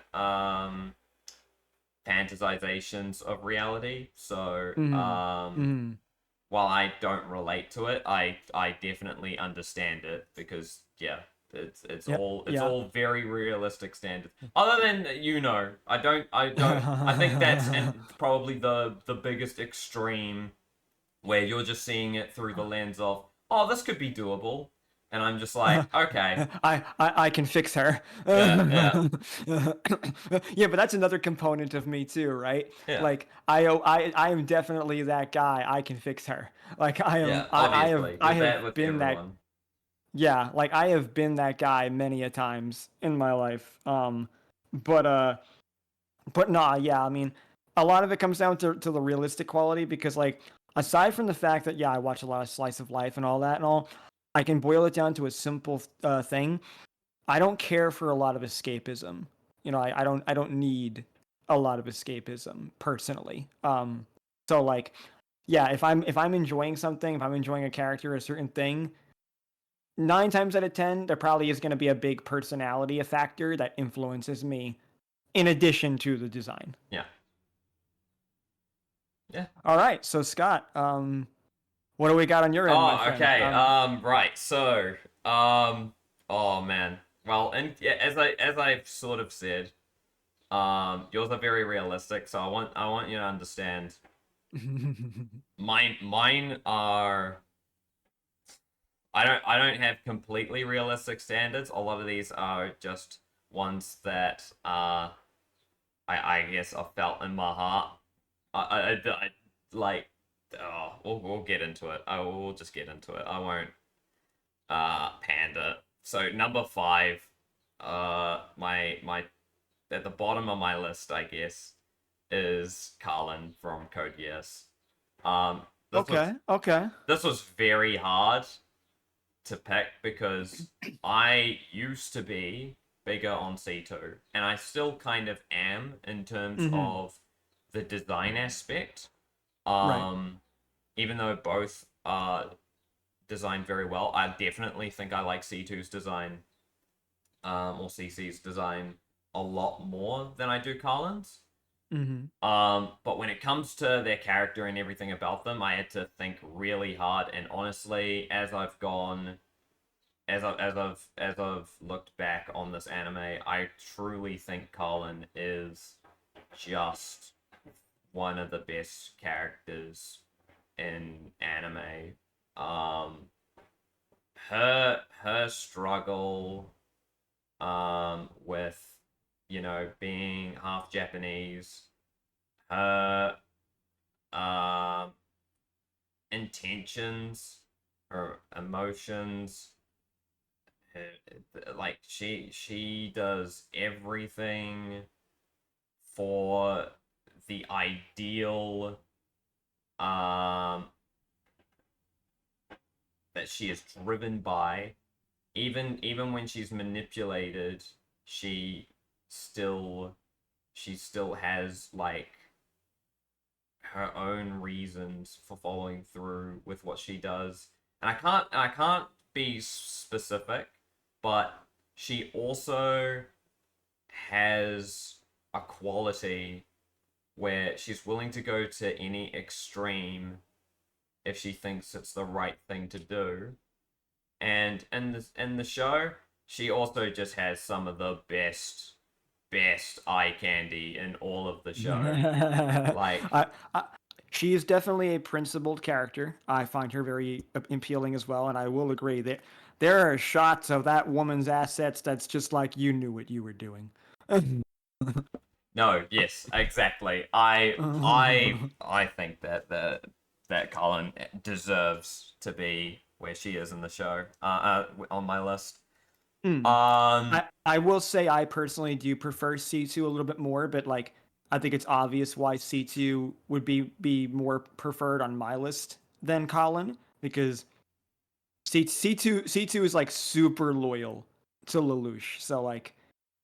fantasizations of reality. So Mm-hmm. Mm-hmm. while I don't relate to it, I definitely understand it because yeah, Yep. it's Yeah. all very realistic standards. Other than I think that's probably the biggest extreme where you're just seeing it through the lens of, oh, this could be doable, and I'm just like, okay, I can fix her. yeah, yeah, Yeah, but that's another component of me too, right? yeah, Like I am definitely that guy. I can fix her. Like yeah. Obviously, I you're have that with been that. everyone. Yeah, like I have been that guy many a times in my life. But nah, yeah, I mean, a lot of it comes down to the realistic quality because like aside from the fact that yeah, I watch a lot of slice of life and all that and all, I can boil it down to a simple thing. I don't care for a lot of escapism. You know, I don't need a lot of escapism personally. So like, yeah, if I'm enjoying something, if I'm enjoying a character, a certain thing, 9 times out of 10, there probably is going to be a big personality factor that influences me in addition to the design. Yeah, yeah. All right, so Scott, what do we got on your end, my Oh, friend? okay. Right. So, oh man. Well, and yeah, as I've sort of said, yours are very realistic. So I want you to understand. Mine are. I don't have completely realistic standards. A lot of these are just ones that I guess I felt in my heart. I like. Oh, we'll get into it. I will just get into it. I won't panda. So number five, my at the bottom of my list, I guess, is Kallen from Code Geass. Um, this was Okay, okay. this was very hard to pick because I used to be bigger on C2, and I still kind of am in terms Mm-hmm. of the design aspect. Right. Um, Even though both are designed very well, I definitely think I like C2's design, or CC's design a lot more than I do Carlin's. Mm-hmm. But when it comes to their character and everything about them, I had to think really hard. And honestly, as I've looked back on this anime, I truly think Kallen is just one of the best characters in anime. Um, her struggle, with being half Japanese, her um intentions, her emotions, like she does everything for the ideal um that she is driven by. Even when she's manipulated, she still she still has like her own reasons for following through with what she does. And I can't be specific, but she also has a quality where she's willing to go to any extreme if she thinks it's the right thing to do. And in the show, she also just has some of the best eye candy in all of the show. Like, I, she is definitely a principled character. I find her very appealing as well, and I will agree that there are shots of that woman's assets that's just like you knew what you were doing. no, yes, exactly. I think that Colin deserves to be where she is in the show. On my list. Mm. Um, I will say I personally do prefer C2 a little bit more, but like I think it's obvious why C2 would be more preferred on my list than Colin because C2 is like super loyal to Lelouch. So like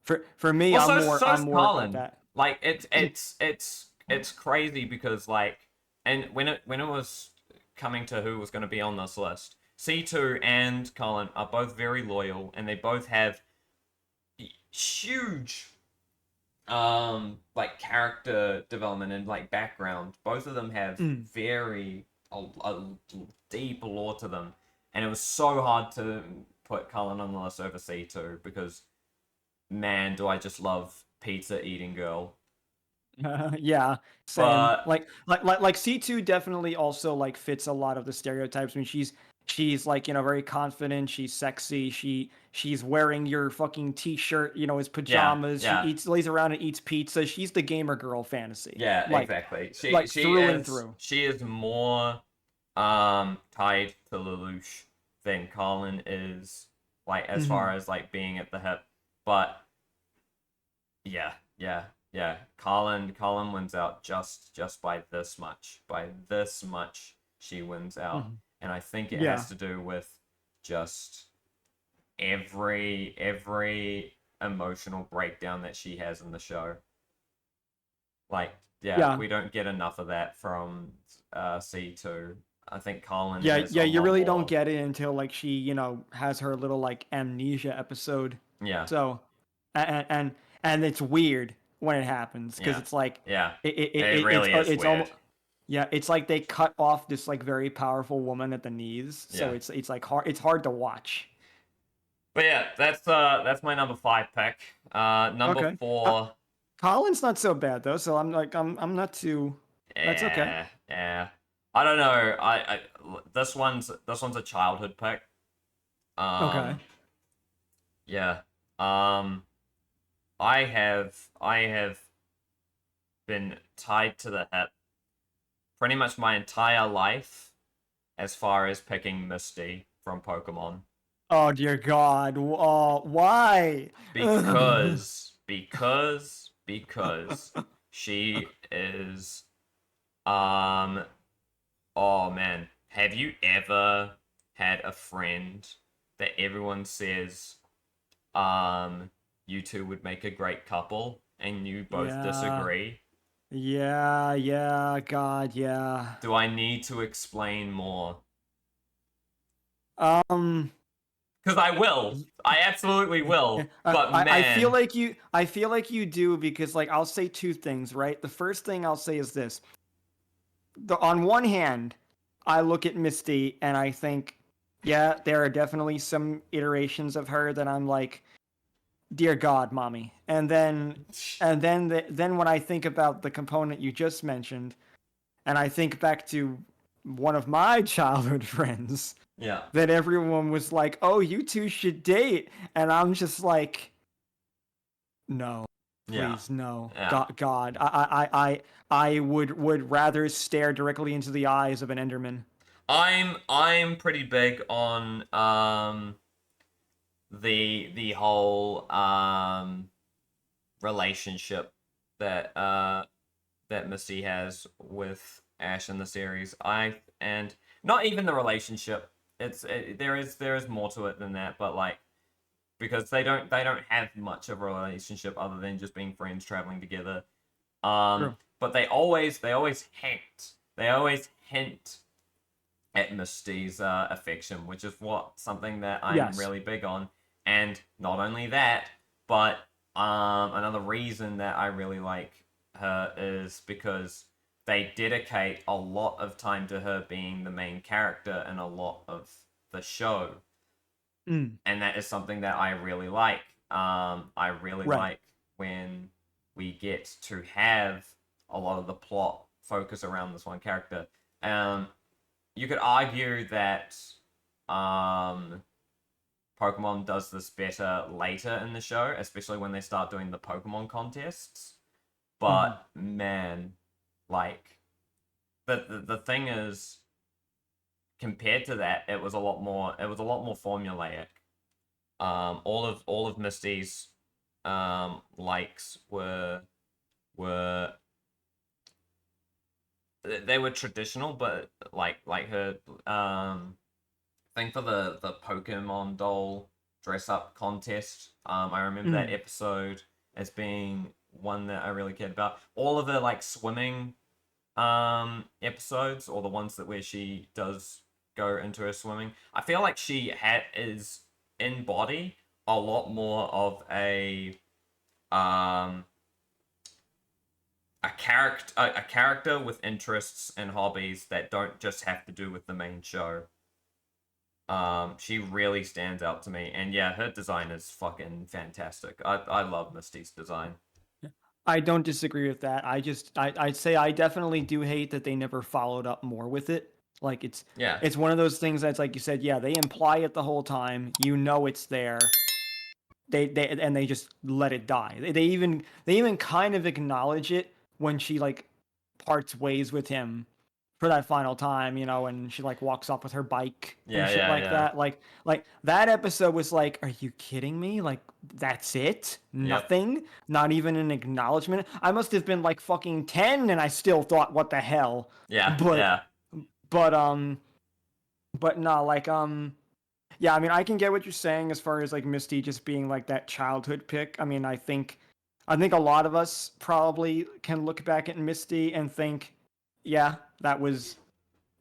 for me well, I'm so's more about Colin. that. Like, it's crazy because like, and when it was coming to who was going to be on this list, C2 and Colin are both very loyal, and they both have huge like character development and like background. Both of them have Mm. very a deep lore to them, and it was so hard to put Cullen on the list over C2 because man, do I just love pizza eating girl. Yeah, same. But Like C2 definitely also like fits a lot of the stereotypes. I mean, she's like, very confident, she's sexy, she's wearing your fucking t-shirt, his yeah, pajamas, she yeah, eats lays around and eats pizza. She's the gamer girl fantasy. yeah, Like exactly. She like she through and is through. she is more tied to Lelouch than Colin is, like as Hmm. far as like being at the hip. But yeah, yeah, yeah. Colin wins out just by this much. By this much she wins out. Hmm. And I think it has Yeah. to do with just every emotional breakdown that she has in the show. Like, yeah, Yeah. we don't get enough of that from C2. I think Colin Yeah, has yeah, a you lot really don't more. get it until like she, has her little like amnesia episode. Yeah, So, and it's weird when it happens because yeah, it's like yeah. It it's really is it's weird. almost, yeah, it's like they cut off this like very powerful woman at the knees. So Yeah. it's like hard to watch. But yeah, that's my number five pick. Number Okay. four, Colin's not so bad though, so I'm not too. That's okay. yeah. I don't know. This one's a childhood pick. Okay. Um, yeah. Um, I have been tied to the hip pretty much my entire life as far as picking Misty from Pokemon Oh dear God. Oh, why? because she is um oh man, have you ever had a friend that everyone says you two would make a great couple and you both Yeah. disagree? Yeah, yeah, God, yeah. Do I need to explain more? Um, Because I will. I absolutely yeah, will. But I feel man, like you do because like I'll say two things, right? The first thing I'll say is this. On one hand, I look at Misty and I think, yeah, there are definitely some iterations of her that I'm like, dear God, mommy. And then when I think about the component you just mentioned, and I think back to one of my childhood friends yeah, that everyone was like, "Oh, you two should date," and I'm just like, "No, yeah, please, no, yeah. God, I would rather stare directly into the eyes of an Enderman." I'm pretty big on the whole relationship that that Misty has with Ash in the series. And not even the relationship. There is more to it than that, but like because they don't have much of a relationship other than just being friends traveling together. True. But they always hint at Misty's affection, which is something that I'm Yes. really big on. And not only that, but another reason that I really like her is because they dedicate a lot of time to her being the main character in a lot of the show, Mm, and that is something that I really like. I really right. like when we get to have a lot of the plot focus around this one character. Um, you could argue that um, Pokemon does this better later in the show, especially when they start doing the Pokemon contests. Hmm. But man, like the thing is, compared to that, it was a lot more. It was a lot more formulaic. All of Misty's likes were they were traditional, but like her thing for the Pokemon doll dress up contest. I remember that Mm, episode as being one that I really cared about. All of the like swimming episodes, or the ones that where she does go into her swimming, I feel like she is in body a lot more of a um a character with interests and hobbies that don't just have to do with the main show. She really stands out to me, and yeah, her design is fucking fantastic. I love Misty's design. I don't disagree with that. I'd say I definitely do hate that they never followed up more with it. Like Yeah, it's one of those things that's like you said, yeah, they imply it the whole time. You know it's there. They just let it die. They even kind of acknowledge it when she like parts ways with him for that final time, and she like walks off with her bike and yeah, shit yeah, like yeah. that. Like that episode was like, are you kidding me? Like that's it? Yep. Nothing? Not even an acknowledgement? I must have been like fucking 10 and I still thought what the hell. Yeah, But yeah. but but no, like yeah, I mean, I can get what you're saying as far as like Misty just being like that childhood pick. I mean, I think a lot of us probably can look back at Misty and think, yeah, that was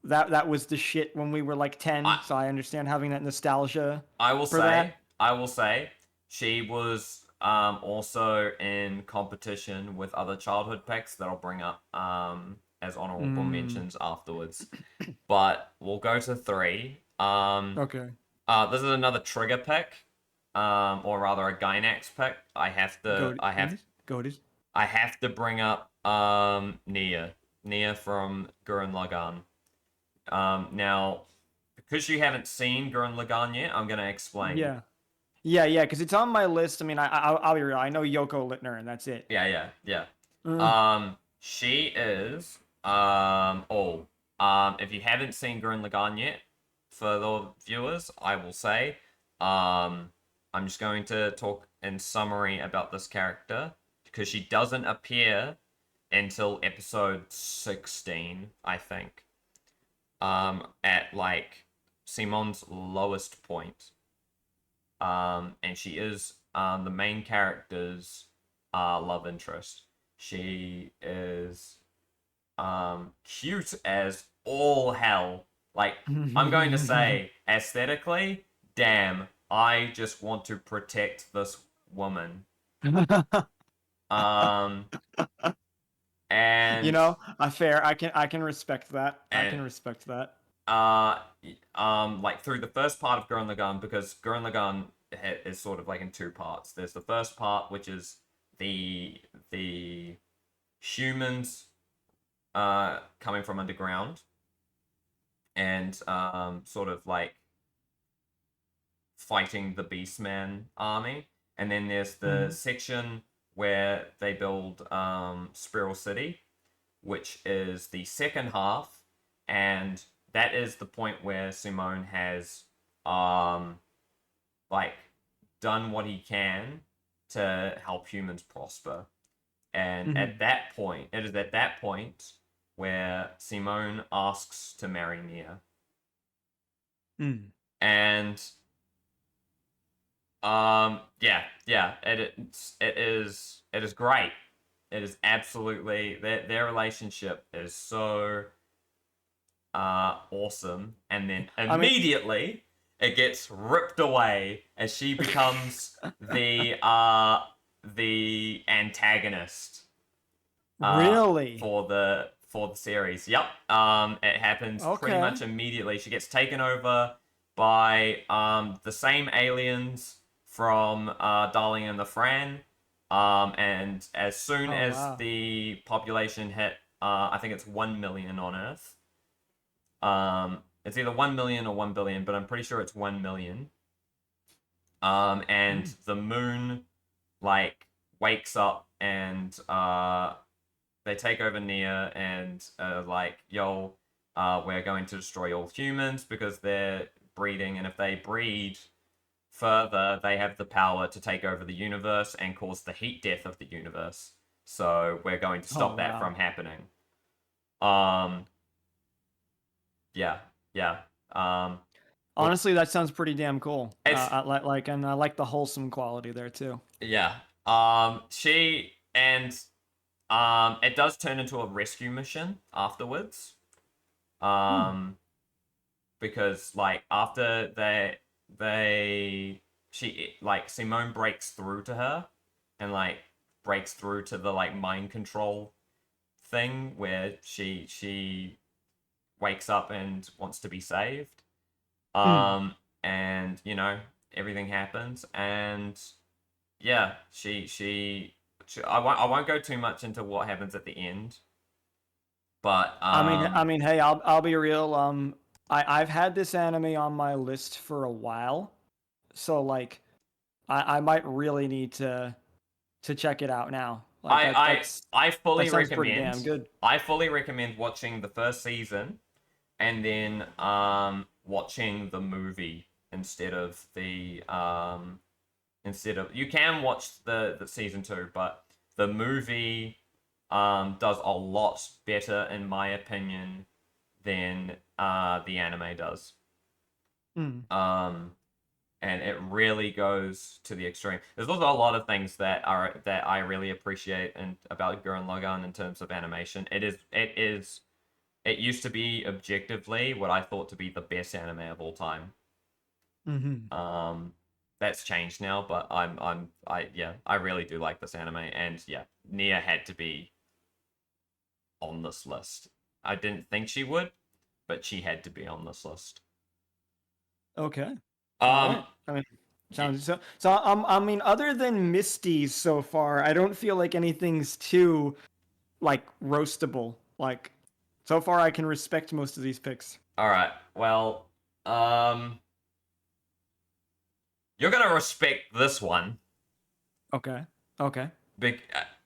the shit when we were like 10, I so I understand having that nostalgia I will for say, that. she was also in competition with other childhood picks that I'll bring up as honorable Mm, mentions afterwards. But we'll go to three. okay. This is another trigger pick, or rather a Gynax pick. Goated. I have to bring up Nia from Gurren Lagann. Now, because you haven't seen Gurren Lagann yet, I'm gonna explain. Yeah. Yeah, because it's on my list. I mean, I'll be real. I know Yoko Littner, and that's it. Yeah, yeah, yeah. Mm, She is if you haven't seen Gurren Lagann yet, for the viewers, I will say, I'm just going to talk in summary about this character because she doesn't appear until episode 16, I think. At like Simon's lowest point. And she is the main character's love interest. She is cute as all hell. Like, I'm going to say, aesthetically, damn, I just want to protect this woman. Um, and fair. I can respect that. I and can respect that. uh, like through the first part of Gurren Lagann, because Gurren Lagann is sort of like in two parts. There's the first part, which is the humans coming from underground and sort of like fighting the Beastman army. And then there's the Mhm. section where they build Spiral City, which is the second half, and that is the point where Simone has um like done what he can to help humans prosper. And Mhm. it is at that point where Simone asks to marry Nia. Mm. And yeah, it is great. It is absolutely their relationship is so awesome, and then I mean, immediately it gets ripped away as she becomes the antagonist really? for the series. Yep. It happens pretty Okay. much immediately. She gets taken over by the same aliens from Darling in the Fran. And as soon Oh as wow. the population hit, I think it's 1 million on Earth. It's either 1 million or 1 billion, but I'm pretty sure it's 1 million. And Mm. the moon like wakes up and they take over Nia and like, yo, we're going to destroy all humans because they're breeding, and if they breed further, they have the power to take over the universe and cause the heat death of the universe. So we're going to Oh stop that wow. from happening. Um, yeah, yeah. Um, well, Honestly, that sounds pretty damn cool. it's And I like the wholesome quality there too. yeah. She and it does turn into a rescue mission afterwards. Hmm. Um, because like after they she like Simone breaks through to her and like breaks through to the like mind control thing where she wakes up and wants to be saved. Mm. And everything happens, and yeah, I won't go too much into what happens at the end, but I mean, hey, I'll be real. I've had this anime on my list for a while, so like, I might really need to check it out now. Like I that I that's I that fully sounds pretty recommend damn good. I fully recommend watching the first season and then watching the movie instead of you can watch the season 2, but the movie does a lot better in my opinion than the anime does. Mm. Um and it really goes to the extreme. There's also a lot of things that I really appreciate and about Gurren Lagann in terms of animation. It used to be objectively what I thought to be the best anime of all time. Hmm. Um, that's changed now, but I really do like this anime, and yeah, Nia had to be on this list. I didn't think she would, but she had to be on this list. Okay. All Um, right. I mean, y- sounds so. I mean, other than Misty's so far, I don't feel like anything's too like roastable. Like so far, I can respect most of these picks. all right. Well, um, you're gonna respect this one, Okay. Okay.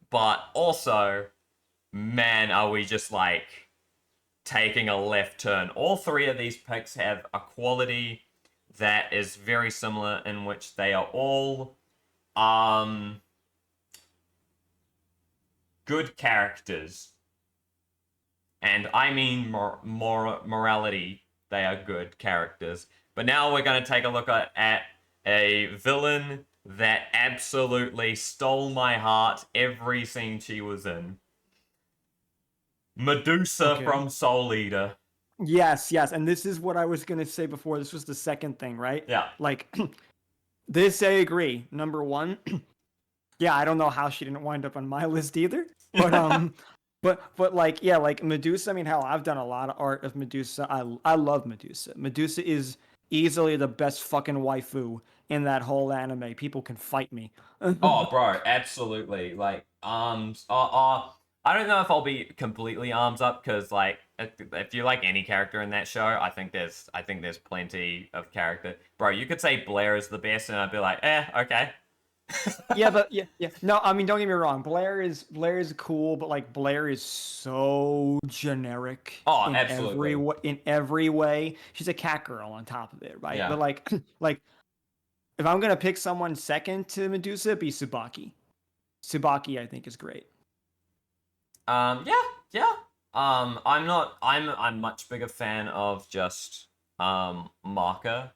but also, man, are we just like taking a left turn? All three of these picks have a quality that is very similar, in which they are all um good characters, and I mean morality. They are good characters. But now we're going to take a look at a villain that absolutely stole my heart every scene she was in. Medusa Okay. from Soul Eater. Yes. Yes. And this is what I was gonna say before. This was the second thing, right? Yeah. Like this, I agree. Number one. Yeah, I don't know how she didn't wind up on my list either. But but like yeah, like Medusa. I mean, hell, I've done a lot of art of Medusa. I love Medusa. Medusa is easily the best fucking waifu in that whole anime. People can fight me. Oh, bro, absolutely. Like arms. I don't know if I'll be completely arms up because, like, if you like any character in that show, I think there's plenty of character. Bro, you could say Blair is the best, and I'd be like, okay. Yeah, but yeah. No, I mean, don't get me wrong. Blair is cool, but like Blair is so generic Oh, in absolutely. in every way. She's a cat girl on top of it, right? Yeah. But like like if I'm gonna pick someone second to Medusa, it'd be Tsubaki. Tsubaki, I think, is great. Yeah, yeah. I'm not. I'm much bigger fan of just Marker.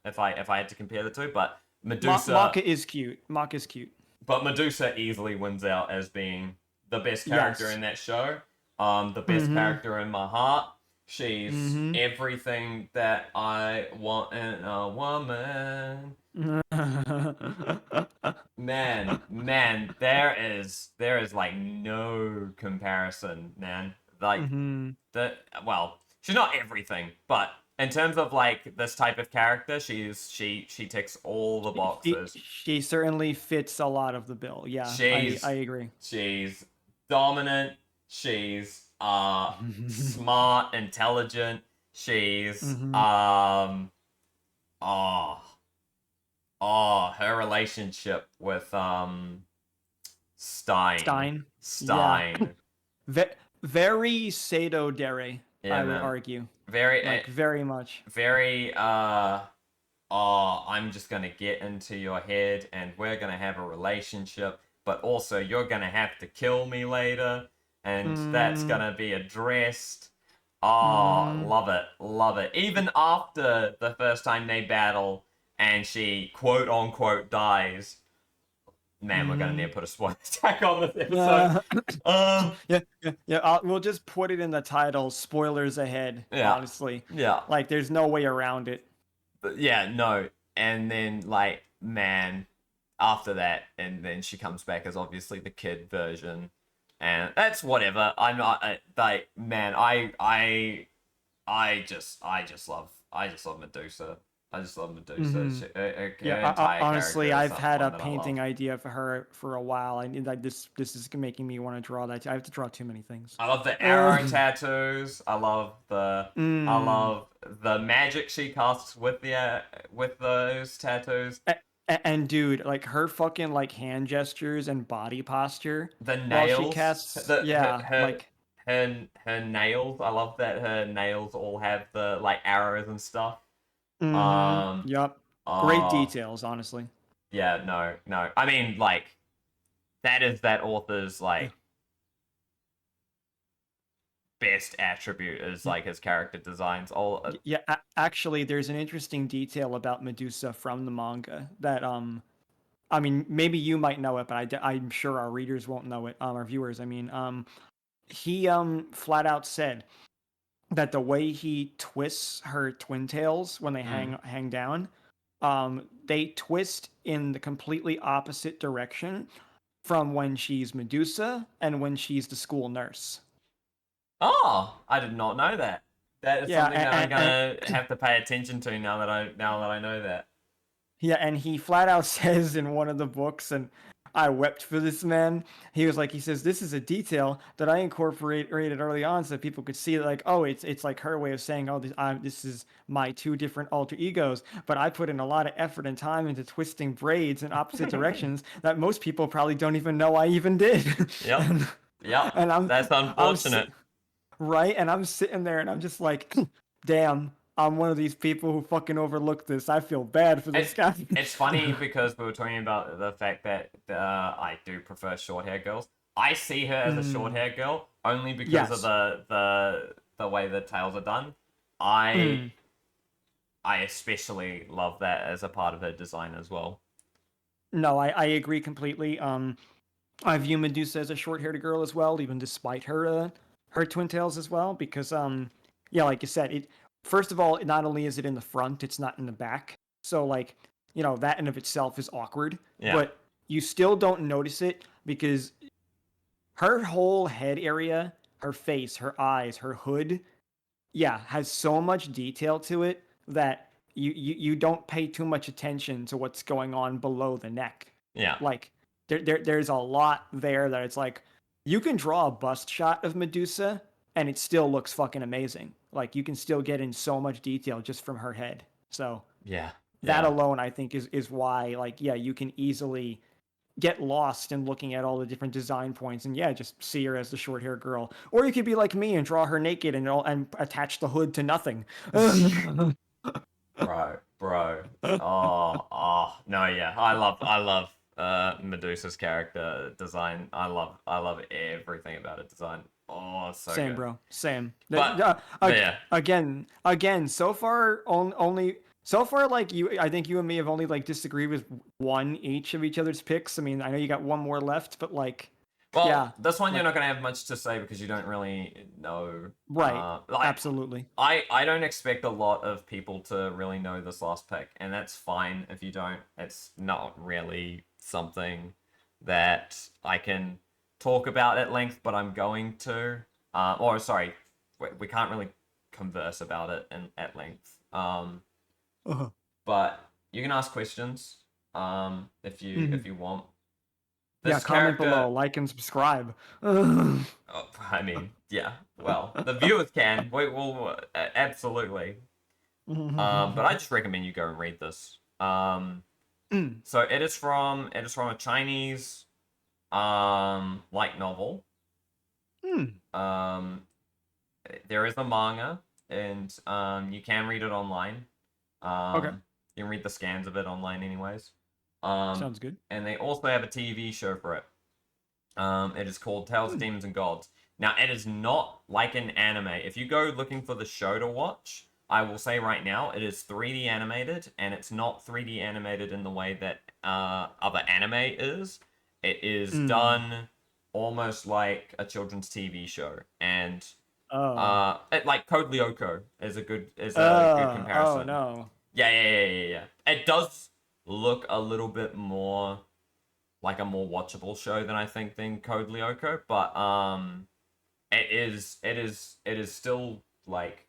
If I had to compare the two, but Medusa. Maka is cute. Maka's cute. But Medusa easily wins out as being the best character Yes. in that show. The best Mm-hmm. character in my heart. She's Mm-hmm. everything that I want in a woman. Man, there is like no comparison, man. Like Mm-hmm. the well, she's not everything, but in terms of like this type of character, she ticks all the boxes. She certainly fits a lot of the bill. Yeah, I She's agree. she's dominant. She's smart, intelligent. She's Mm-hmm. oh her relationship with Stein. Stein. Yeah. Stein. Very Sado Dere, Yeah, I would man. argue. Very Like very much. very I'm just gonna get into your head and we're gonna have a relationship, but also you're gonna have to kill me later, and that's Mm, gonna be addressed. Oh, mm, love it, love it. Even after the first time they battle and she quote unquote dies. Man, we're gonna need mm. to put a spoiler tag on this episode. Yeah, Um, yeah. We'll just put it in the title. Spoilers ahead. yeah, Honestly, yeah. like there's no way around it. But yeah, no. And then like, man, after that, and then she comes back as obviously the kid version. and that's whatever. I'm not like, man. I just love Medusa. I just love Medusa. Hmm. Her Yeah, entire honestly, character is I've had a one that I love. painting idea for her for a while. I need like this is making me want to draw that. I have to draw too many things. I love the Uh, arrow tattoos. I mm. love the magic she casts with those tattoos. And dude, like her fucking like hand gestures and body posture The while she nails, casts, yeah, like her nails. I love that her nails all have the like arrows and stuff. Um, yep. Great oh details, honestly. yeah, no. I mean, like that is that author's like best attribute is like his character designs. All Yeah, actually, there's an interesting detail about Medusa from the manga that I mean, maybe you might know it, but I'm sure our readers won't know it. Our viewers, I mean, he flat out said that the way he twists her twin tails when they mm. hang down, they twist in the completely opposite direction from when she's Medusa and when she's the school nurse. Oh, I did not know that. That is Yeah, something that I'm and gonna have to pay attention to now that I know that. yeah, and he flat out says in one of the books, and I wept for this man. He was like, he says, this is a detail that I incorporated early on so that people could see, like, oh, it's like her way of saying, oh, this is my two different alter egos, but I put in a lot of effort and time into twisting braids in opposite directions that most people probably don't even know I even did. Yep, and, yep. and That's I'm unfortunate. right, and I'm sitting there and I'm just like, damn. I'm one of these people who fucking overlooked this. I feel bad for this It, guy. it's funny because we were talking about the fact that I do prefer short hair girls. I see her as a short Mm, hair girl only because of yes. the way the tails are done. I Mm. I especially love that as a part of her design as well. No, I agree completely. I view Medusa as a short-haired girl as well, even despite her twin tails as well, because yeah, like you said, it first of all, not only is it in the front, it's not in the back. So like, that in of itself is awkward, Yeah, but you still don't notice it because her whole head area, her face, her eyes, her hood, yeah, has so much detail to it that you don't pay too much attention to what's going on below the neck. yeah, Like there's a lot there that it's like you can draw a bust shot of Medusa and it still looks fucking amazing. Like you can still get in so much detail just from her head. So yeah, that yeah. alone I think is why like yeah, you can easily get lost in looking at all the different design points and yeah, just see her as the short hair girl. Or you could be like me and draw her naked and attach the hood to nothing. Bro. No, yeah. I love Medusa's character design. I love everything about it design. Oh, it's so Same, good. bro. Same. But yeah. Again. So far, only so far, like you, I think you and me have only like disagreed with one each of each other's picks. I mean, I know you got one more left, but like, Well, yeah, this one you're like not gonna have much to say because you don't really know. right, Like absolutely. I don't expect a lot of people to really know this last pick, and that's fine if you don't. It's not really something that I can talk about at length, but I'm going to. Or sorry, we can't really converse about it at length. Uh-huh. But you can ask questions. Mhm. If you want. Yeah, This comment character. below, like and subscribe. Mhm. Oh, I mean, yeah. Well, the viewers can. We will absolutely. But I just recommend you go and read this. Mm. So it is from a Chinese light novel. Mm. Um, there is a manga, and you can read it online. Okay, You can read the scans of it online, anyways. Um, sounds good. and they also have a TV show for it. It is called Tales of Mm. Demons and Gods. Now, it is not like an anime. If you go looking for the show to watch, I will say right now, it is 3D animated, and it's not 3D animated in the way that other anime is. It is Mm. done almost like a children's TV show, and Oh. like Code Lyoko is a good Oh comparison. no. Yeah. It does look a little bit more like a more watchable show than I think than Code Lyoko, but it is still like,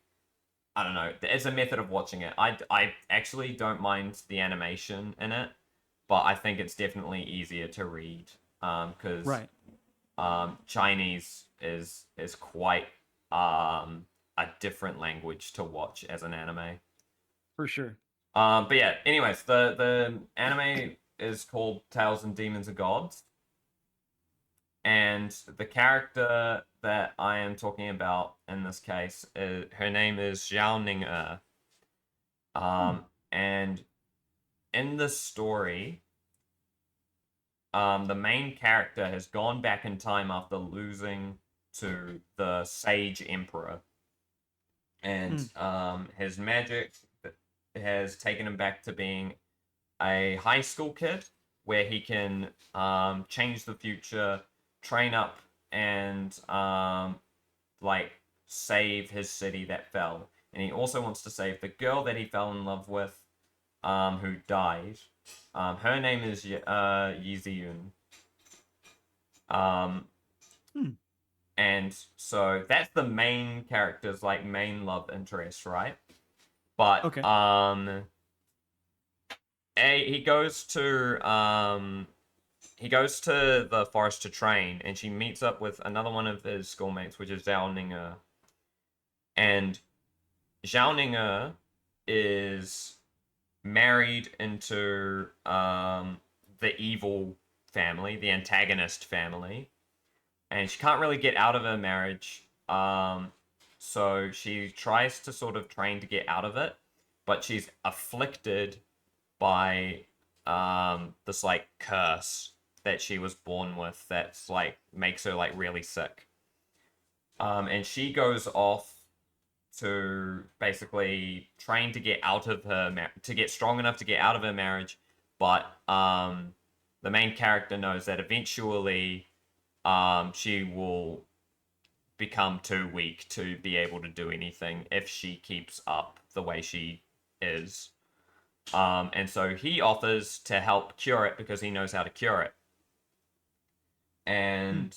I don't know. It's a method of watching it. I actually don't mind the animation in it, but I think it's definitely easier to read. Because Right. Chinese is quite a different language to watch as an anime. For sure. But yeah. Anyways, the anime is called Tales and Demons and Gods, and the character that I am talking about in this case, her name is Xiao Ning'er. Hmm. And in the story, the main character has gone back in time after losing to the Sage Emperor, and Hmm. his magic has taken him back to being a high school kid, where he can change the future, train up, and like save his city that fell. And he also wants to save the girl that he fell in love with, who died. Her name is Yiziyun. Um, Hmm. and so that's the main character's like main love interest, right? But Okay. he goes to the forest to train, and she meets up with another one of his schoolmates, which is Zhao Ning'er. And Zhao Ning'er is married into the evil family, the antagonist family, and she can't really get out of her marriage. So she tries to sort of train to get out of it, but she's afflicted by this like curse that she was born with that's like makes her like really sick. And she goes off to basically train to get out of to get strong enough to get out of her marriage, but the main character knows that eventually she will become too weak to be able to do anything if she keeps up the way she is. And so he offers to help cure it because he knows how to cure it. Hmm. And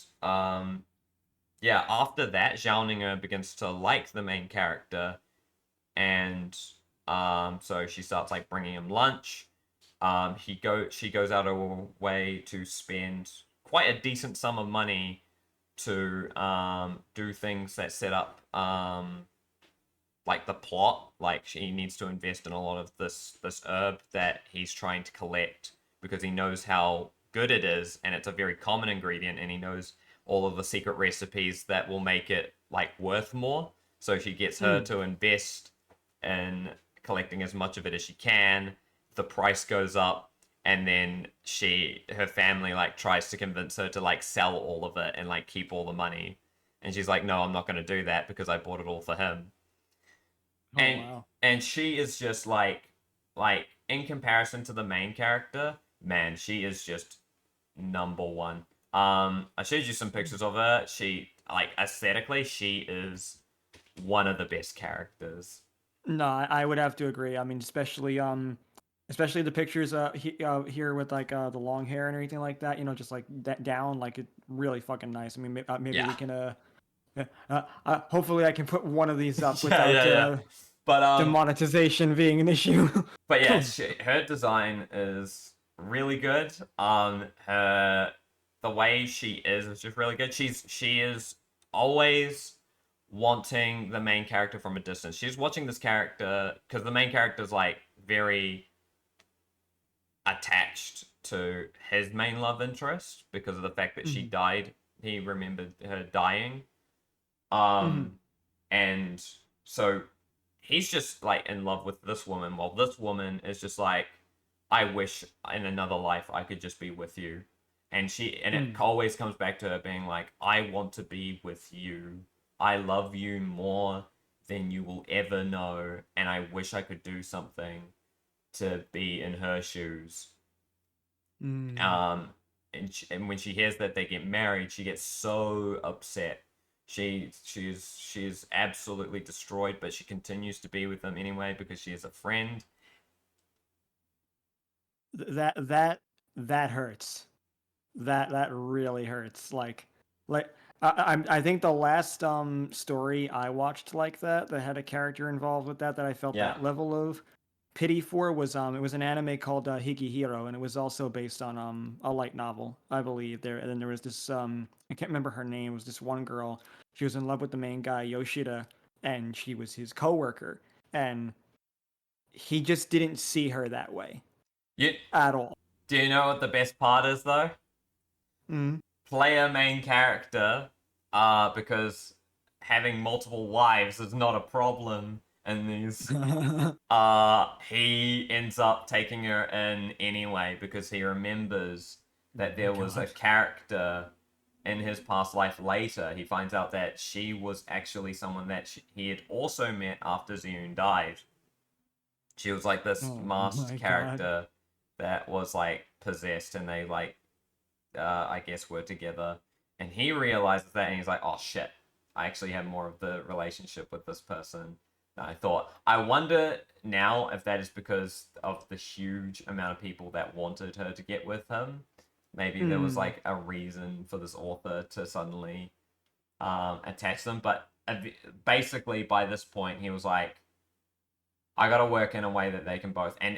yeah, after that, Zhao begins to like the main character, and so she starts like bringing him lunch. She goes out of her way to spend quite a decent sum of money to do things that set up like the plot. Like she needs to invest in a lot of this herb that he's trying to collect because he knows how good it is, and it's a very common ingredient, and he knows all of the secret recipes that will make it like worth more. So she gets her Hmm. to invest in collecting as much of it as she can. The price goes up, and then her family like tries to convince her to like sell all of it and like keep all the money, and she's like, no, I'm not going to do that because I bought it all for him. Oh and wow. and she is just like in comparison to the main character, man, she is just number one. I showed you some pictures of her. She like aesthetically, she is one of the best characters. No, I would have to agree. I mean, especially the pictures here with like the long hair and everything like that. You know, just like that down, like it really fucking nice. I mean, maybe Yeah. we can hopefully I can put one of these up Yeah, without yeah, yeah. But demonetization being an issue. but yeah, her design is really good. Her the way she is just really good. She is always wanting the main character from a distance. She's watching this character because the main character is like very attached to his main love interest because of the fact that she Mhm. died. He remembered her dying. Mhm. Um, and so he's just like in love with this woman, while this woman is just like, I wish in another life I could just be with you. And it Mhm. always comes back to her being like, I want to be with you. I love you more than you will ever know, and I wish I could do something to be in her shoes. Mhm. Um, and when she hears that they get married, she gets so upset. She's absolutely destroyed, but she continues to be with them anyway because she is a friend. That that hurts. that really hurts. Like I think the last story I watched like that had a character involved with that I felt Yeah. that level of pity for was it was an anime called Higehiro, and it was also based on a light novel, I believe. There and then there was this I can't remember her name. It was this one girl. She was in love with the main guy Yoshida, and she was his coworker, and he just didn't see her that way You at all. do you know what the best part is though? Mm. Player main character, because having multiple wives is not a problem in these. He ends up taking her in anyway because he remembers that there was a God. character in his past life later. He finds out that she was actually someone that he had also met after Zune died. She was like this Oh masked my God. character that was like possessed, and they like I guess were together. And he realizes that, and he's like, "Oh shit! I actually have more of the relationship with this person than I thought." I wonder now if that is because of the huge amount of people that wanted her to get with him. Maybe there was Mm. like a reason for this author to suddenly attach them, but basically by this point he was like, "I got to work in a way that they can both." And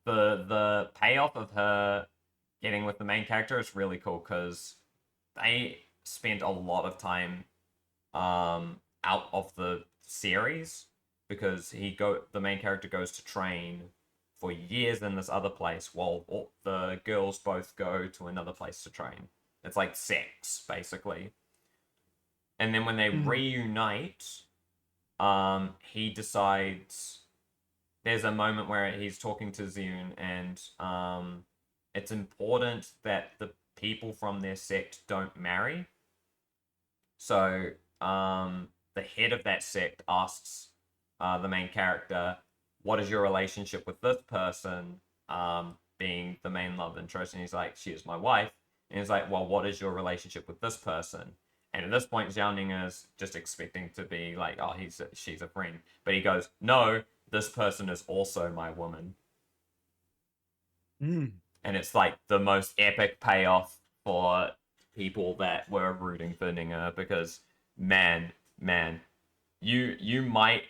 the payoff of her getting with the main character is really cool because they spent a lot of time out of the series because the main character goes to train for years in this other place while the girls both go to another place to train. It's like sex basically. And then when they Mm. reunite, he decides there's a moment where he's talking to Zune, and it's important that the people from their sect don't marry. So the head of that sect asks the main character, "What is your relationship with this person?" Being the main love interest, and he's like, "She is my wife." And he's like, "Well, what is your relationship with this person?" And at this point, Xiao is just expecting to be like, "Oh, she's a friend," but he goes, "No, this person is also my woman." Mm. And it's like the most epic payoff for people that were rooting for Ning'er because man, man, you might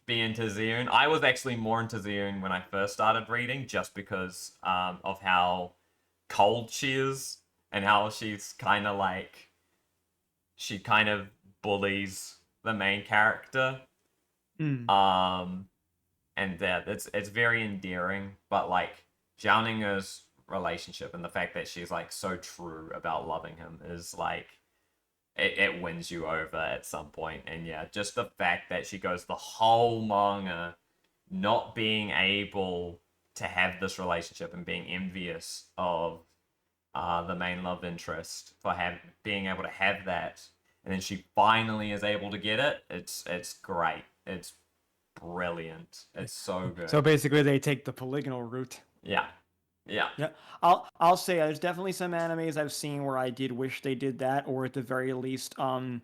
be into Ziyun. I was actually more into Ziyun when I first started reading, just because of how cold she is and how she's kind of like she kind of bullies the main character. Mm. Um, and that it's very endearing. But like Zhao relationship and the fact that she's like so true about loving him is like it wins you over at some point. And yeah, just the fact that she goes the whole manga not being able to have this relationship and being envious of the main love interest for being able to have that, and then she finally is able to get it. It's great. It's brilliant. It's so So good. basically, they take the polygonal route. Yeah, yeah, Yeah, I'll say there's definitely some animes I've seen where I did wish they did that, or at the very least, and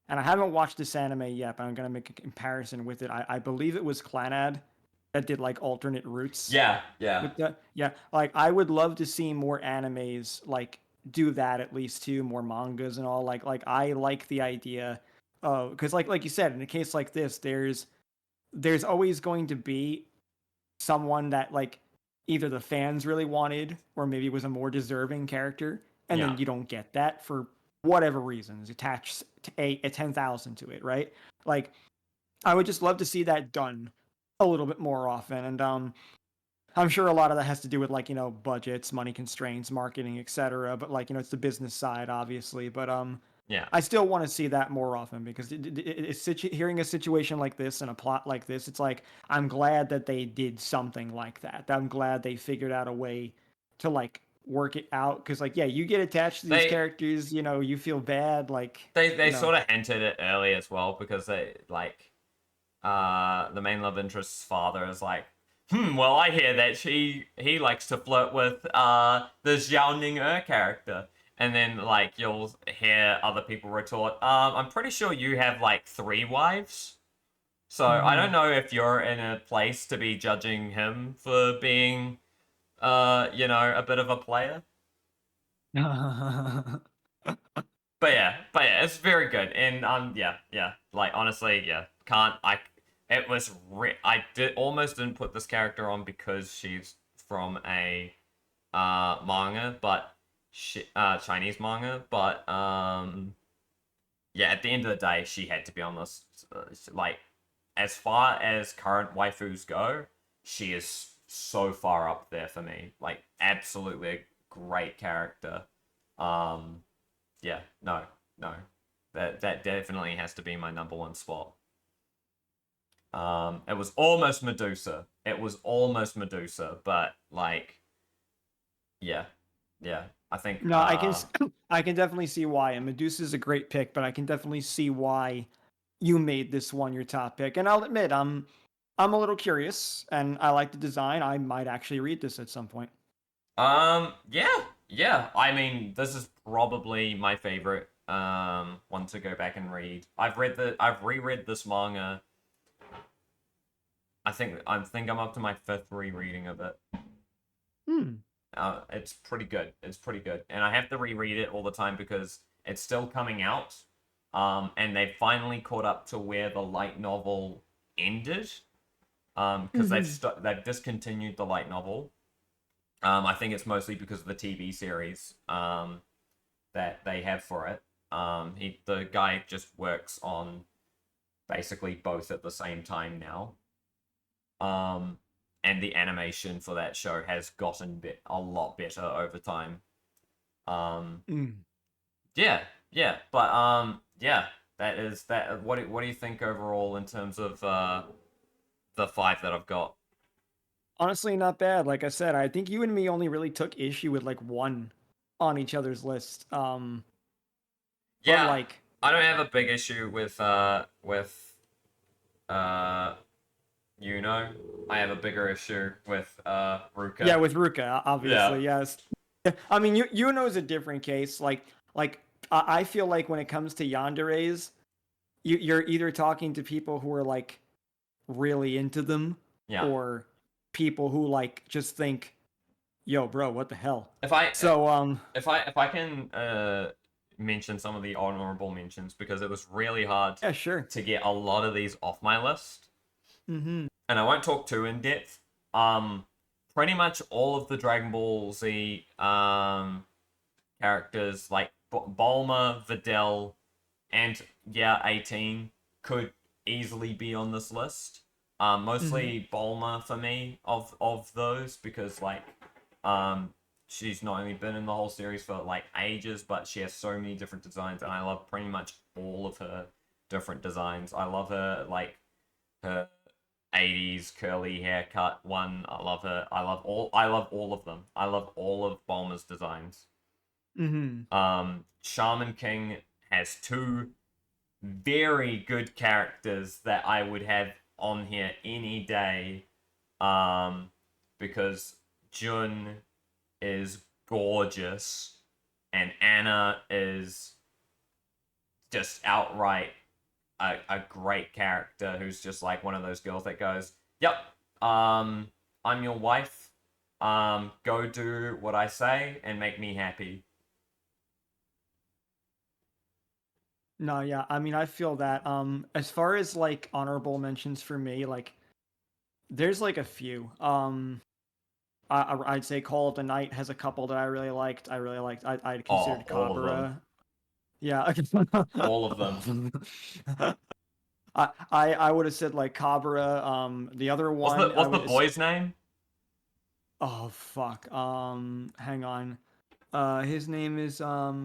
I haven't watched this anime yet, but I'm gonna make a comparison with it. I believe it was Clanad that did like alternate routes yeah, yeah. with the yeah. Like I would love to see more animes like do that at least too, more mangas and all. Like I like the idea, because like you said, in a case like this, there's always going to be someone that like either the fans really wanted or maybe was a more deserving character, and Yeah. then you don't get that for whatever reasons attach a 10,000 to it, right? Like I would just love to see that done a little bit more often. And I'm sure a lot of that has to do with like, budgets, money constraints, marketing, etc. But like, it's the business side obviously. But Yeah. I still want to see that more often because hearing a situation like this and a plot like this, it's like I'm glad that they did something like that. I'm glad they figured out a way to like work it out because like yeah, you get attached to these They characters, you feel bad, like they sort of hinted it early as well because they like the main love interest's father is like, well, I hear that he likes to flirt with the Xiao Ning'er character. And then like you'll hear other people retort, I'm pretty sure you have like 3 wives. So I don't mhm. know if you're in a place to be judging him for being a bit of a player. But yeah, it's very good, and yeah, like honestly, yeah, can't I? It was I did almost didn't put this character on because she's from a manga, but Chinese manga, but yeah, at the end of the day, she had to be on this. Like, as far as current waifus go, she is so far up there for me. Like, absolutely a great character. Um, yeah, no, that definitely has to be my number one spot. It was almost Medusa. It was almost Medusa, but like, yeah, yeah. I think No, I can definitely see why. And Medusa's a great pick, but I can definitely see why you made this one your top pick. And I'll admit, I'm a little curious, and I like the design. I might actually read this at some point. yeah. I mean, this is probably my favorite one to go back and read. I've reread this manga. I think I'm up to my fifth rereading of it. Hmm. It's pretty good. It's pretty good, and I have to reread it all the time because it's still coming out. And they finally caught up to where the light novel ended. Because they've discontinued the light novel. I think it's mostly because of the TV series that they have for it. The guy just works on basically both at the same time now. And the animation for that show has gotten a lot better over time. Mm. Yeah, but yeah, that is that. What do you think overall in terms of the five that I've got? Honestly, not bad. Like I said, I think you and me only really took issue with like one on each other's list. But Yeah, like, I don't have a big issue with uh Yuno. I have a bigger issue with yeah, Ruka. with Ruka, Yeah. obviously, yes. I mean, you know, is a different case. Like I feel like when it comes to yanderes, you're either talking to people who are like really into them, Yeah. or people who like just think, "Yo, bro, what the hell?" If I So, if I can mention some of the honorable mentions because it was really hard yeah, sure. to get a lot of these off my list. Mm-hmm. And I won't talk too in depth. Um, Pretty much all of the Dragon Ball Z characters like Bulma, Videl, and yeah, 18 could easily be on this list. Mm-hmm. Mostly Bulma for me of those because like um she's not only been in the whole series for like ages, but she has so many different designs, and I love pretty much all of her different designs. I love her 80s curly haircut one. I love her. I love all of them. I love all of Bulma's designs. Mm-hmm. Shaman King has two very good characters that I would have on here any day. Um, because Jun is gorgeous and Anna is just outright a great character who's just like one of those girls that goes, "Yep, I'm your wife. Go do what I say and make me happy." No, yeah. I mean, I feel that. As far as like honorable mentions for me, like there's like a few. I'd say Call of the Night has a couple that I really liked. I really liked. I Oh, considered all of them, Kabura. Yeah. all of them. I would have said like Kabura. The other one I What's the would. boy's name? Oh fuck. Hang on. His name is um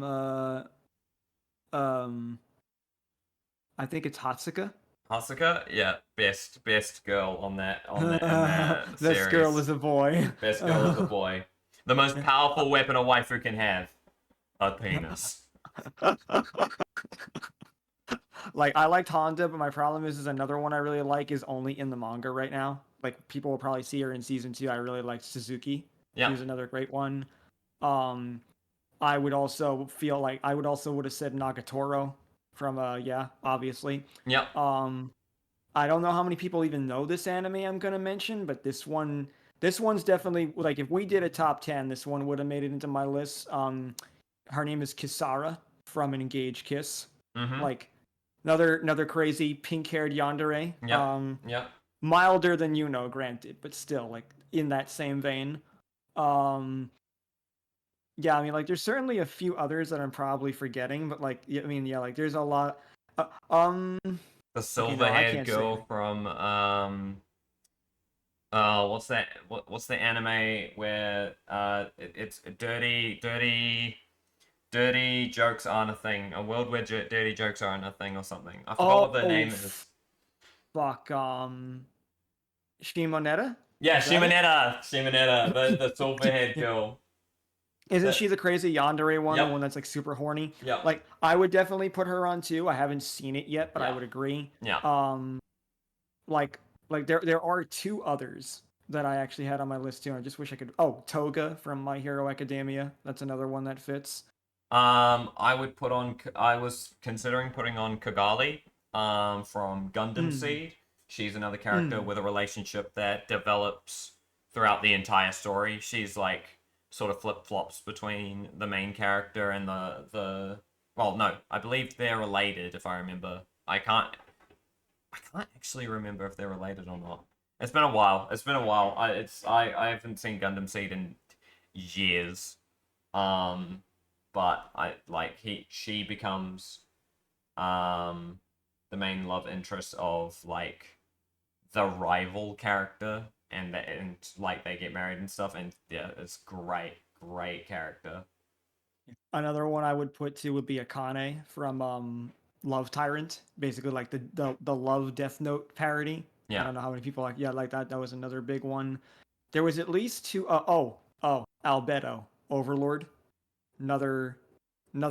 I think it's Hatsuka. Hasuka? Yeah, best girl on that in that This girl series. is a boy. Best girl is a boy. The most powerful weapon a waifu can have, a penis. Like I liked Honda, but my problem is another one I really like is only in the manga right now. Like people will probably see her in season 2. I really liked Suzuki. She Yep, was another great one. Um, I would also feel like I would also would have said Nagatoro from yeah, obviously. yep. Um, I don't know how many people even know this anime I'm gonna mention, but this one's definitely like if we did a top 10, this one would have made it into my list. her name is Kisara from an Engaged Kiss. Mm-hmm. Like another crazy pink-haired yandere. Yep. Yep. Milder than Yuno, granted, but still like in that same vein. Um, yeah, I mean, like there's certainly a few others that I'm probably forgetting, but like, I mean, yeah, like there's a lot. Uh, um, The okay, no, I silver-haired can't say. girl from what's that? What's the anime where it's dirty jokes aren't a thing. A world where dirty jokes aren't a thing or something. I forgot what the name is. Fuck, Shimonetta? Yeah, Is that it? Shimonetta, the silver-haired girl. Isn't she the crazy yandere one, the Yep. one that's like super horny? Yep. Like I would definitely put her on too. I haven't seen it yet, but I Yeah. would agree. Yeah. Like there are two others that I actually had on my list too. And I just wish I could. Oh, Toga from My Hero Academia. That's another one that fits. I would put on. I was considering putting on Kigali, from Gundam Seed. She's another character with a relationship that develops throughout the entire story. She's like sort of flip flops between the main character and the. Well, no, I believe they're related. If I remember, I can't actually remember if they're related or not. It's been a while. I haven't seen Gundam Seed in years. But she becomes the main love interest of like the rival character, and like they get married and stuff, and yeah, it's great character. Another one I would put too would be Akane from Love Tyrant. Basically, like the Love Death Note parody. Yeah. I don't know how many people like that. That was another big one. There was at least two. Albedo Overlord. Another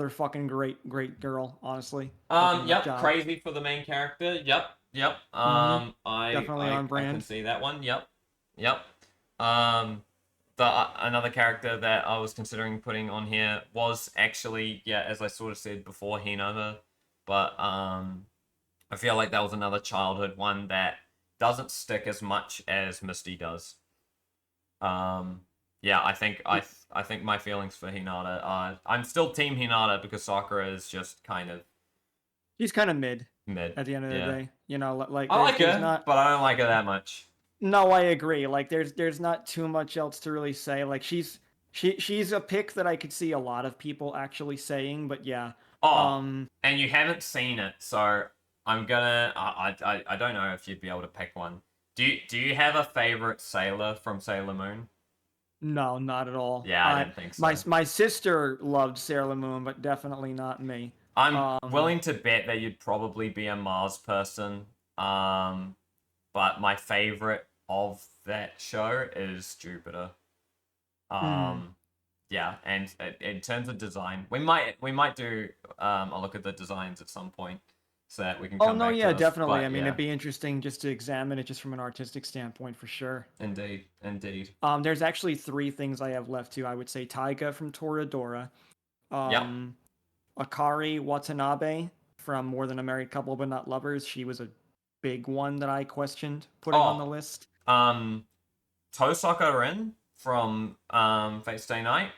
fucking great girl, honestly. Yep, crazy for the main character. Yep. Definitely on I brand. can see that one. Yep. Another character that I was considering putting on here was actually, yeah, as I sort of said before, Hinata, but I feel like that was another childhood one that doesn't stick as much as Misty does. Yeah, I think my feelings for Hinata are, I'm still Team Hinata because Sakura is just kind of She's kind of mid mid. at the end of the day. You know, like I like there's her, not. but I don't like her that much. No, I agree. Like there's not too much else to really say. Like she's a pick that I could see a lot of people actually saying, but yeah. Oh, and you haven't seen it, so I'm gonna. I don't know if you'd be able to pick one. Do you have a favorite sailor from Sailor Moon? No, not at all. Yeah, I didn't think so. My sister loved Sailor Moon, but definitely not me. I'm willing to bet that you'd probably be a Mars person. But my favorite of that show is Jupiter. Yeah, and in terms of design, we might do a look at the designs at some point so that we can come back to this. Definitely. But, I mean, yeah. it'd be interesting just to examine it just from an artistic standpoint for sure. Indeed. There's actually three things I have left too. I would say Taiga from Toradora. Akari Watanabe from More Than a Married Couple But Not Lovers. She was a big one that I questioned putting on the list. Tosaka Rin from Fate Stay Night.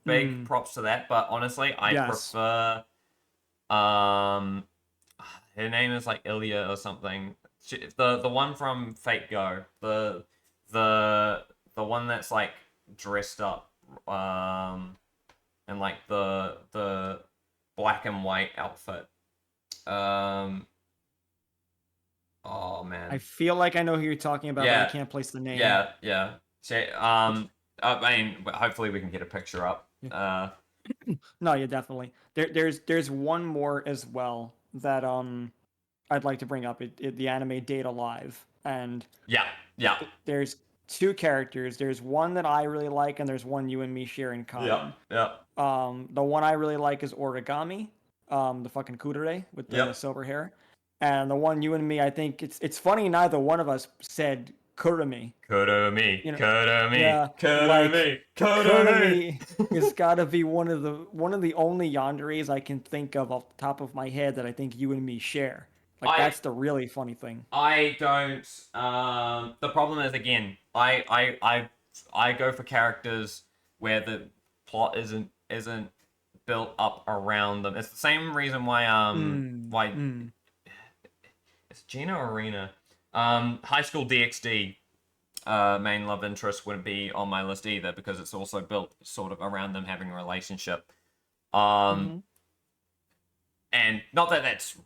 Big props to that. But honestly, I prefer her name is like Ilya or something. The one from Fate Go. The one that's like dressed up in like the black and white outfit. Oh man. I feel like I know who you're talking about, but I can't place the name. Yeah. I mean, hopefully we can get a picture up. No, yeah, definitely. There's one more as well that I'd like to bring up. The anime Date Alive, and yeah. There's two characters. There's one that I really like, and there's one you and me share in common. Yeah. The one I really like is Origami, the fucking kudere with the silver hair. And the one you and me, I think it's funny neither one of us said Kurumi. Kurumi. You know, Kurumi. Yeah, Kurumi. Kurumi has got to be one of the only yanderes I can think of off the top of my head that I think you and me share. Like that's the really funny thing. I don't. The problem is again, I go for characters where the plot isn't isn't built up around them. It's the same reason why it's Gina Arena. High School DxD main love interest wouldn't be on my list either because it's also built sort of around them having a relationship. And not that that's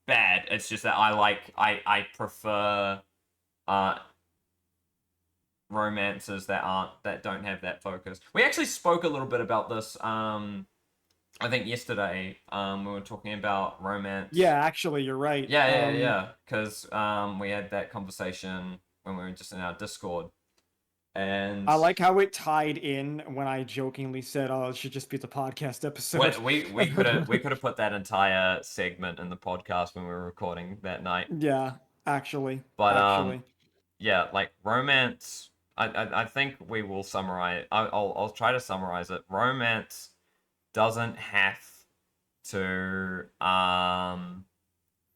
bad. It's just that I prefer romances that don't have that focus. We actually spoke a little bit about this. I think yesterday we were talking about romance. Yeah, actually, you're right. Yeah. Because we had that conversation when we were just in our Discord, and I like how it tied in when I jokingly said, "Oh, it should just be the podcast episode." we could have put that entire segment in the podcast when we were recording that night. Yeah, actually. But yeah, like romance. I think we will summarize. I'll try to summarize it. Romance doesn't have to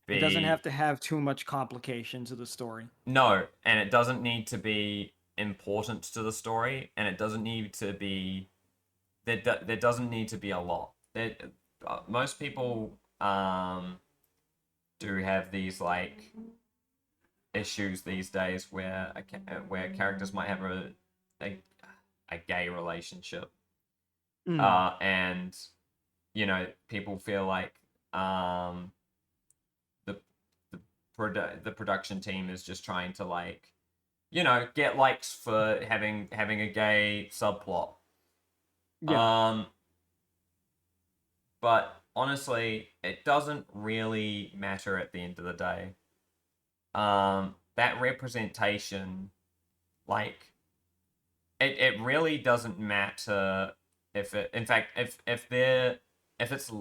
It doesn't have to have too much complications of the story. No, and it doesn't need to be important to the story, and it doesn't need to be there doesn't need to be a lot. Most people do have these like issues these days where characters might have a gay relationship. And people feel like the production team is just trying to like get likes for having a gay subplot. Yeah. But honestly, it doesn't really matter at the end of the day. That representation, like, it really doesn't matter if it's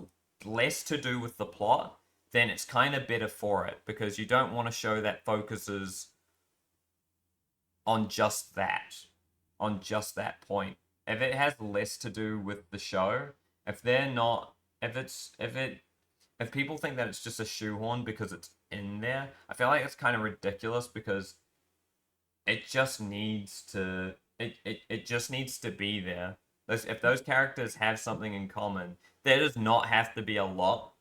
less to do with the plot, then it's kind of better for it because you don't want to show that focuses on just that point. If it has less to do with the show, if people think that it's just a shoehorn because it's in there, I feel like it's kind of ridiculous because it just needs to be there. If those characters have something in common, there does not have to be a lot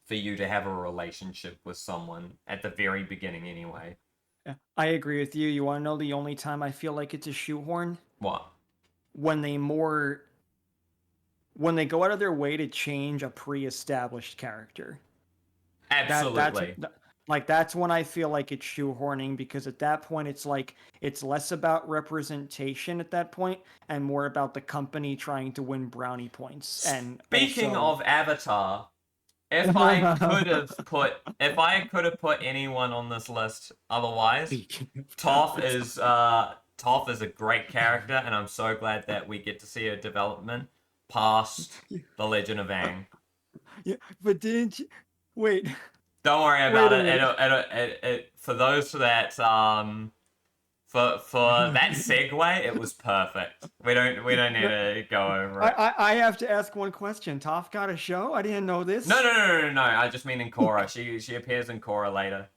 for you to have a relationship with someone at the very beginning anyway. Yeah, I agree with you. You want to know the only time I feel like it's a shoehorn? What? When they go out of their way to change a pre-established character. Absolutely. That's when I feel like it's shoehorning because at that point it's like it's less about representation at that point and more about the company trying to win brownie points. And speaking also... of Avatar, if I could have put anyone on this list otherwise, Toph is a great character, and I'm so glad that we get to see her development past the Legend of Aang. Yeah, but didn't you... Wait. Don't worry about it. It for those that for that segue, it was perfect. We don't need to go over it. I have to ask one question. Toph got a show? I didn't know this. No. I just mean in Korra. She appears in Korra later.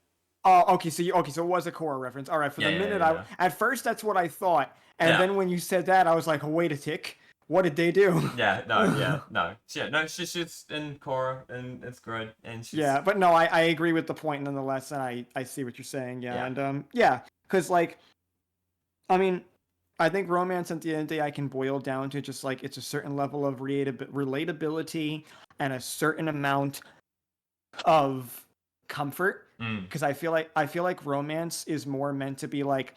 Oh, okay. So it was a Korra reference. All right. For the minute, at first that's what I thought, and then when you said that, I was like, oh, wait a tick. What did they do? No. She's in Korra, and it's good. And she's... Yeah, but no, I agree with the point nonetheless, and I see what you're saying. Yeah, and because like, I mean, I think romance at the end of the day I can boil down to just like it's a certain level of relatability and a certain amount of comfort. Because I feel like romance is more meant to be like,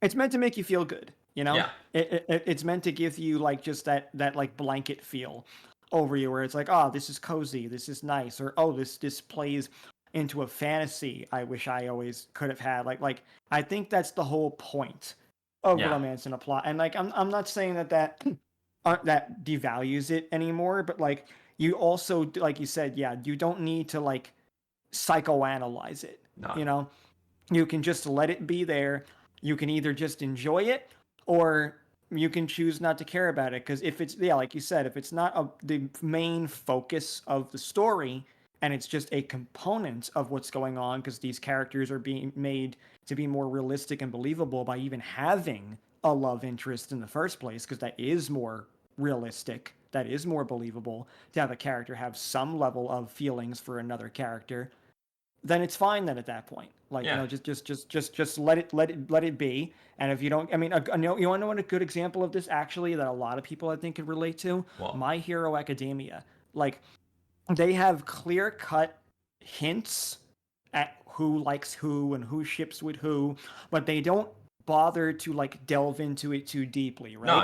it's meant to make you feel good. Yeah. It's meant to give you like just that like blanket feel over you where it's like, oh, this is cozy, this is nice, or oh, this plays into a fantasy I wish I always could have had. Like I think that's the whole point of romance in a plot. And like I'm not saying that devalues it anymore, but like you also, like you said, you don't need to like psychoanalyze it. No. You can just let it be there. You can either just enjoy it or you can choose not to care about it. Because if it's, like you said, if it's not the main focus of the story and it's just a component of what's going on because these characters are being made to be more realistic and believable by even having a love interest in the first place, because that is more realistic that is more believable to have a character have some level of feelings for another character, then it's fine then at that point. Like, Yeah. just let it be. And if you don't, I mean, you want to know what a good example of this actually that a lot of people I think could relate to? What? My Hero Academia. Like, they have clear cut hints at who likes who and who ships with who, but they don't bother to like delve into it too deeply, right? No,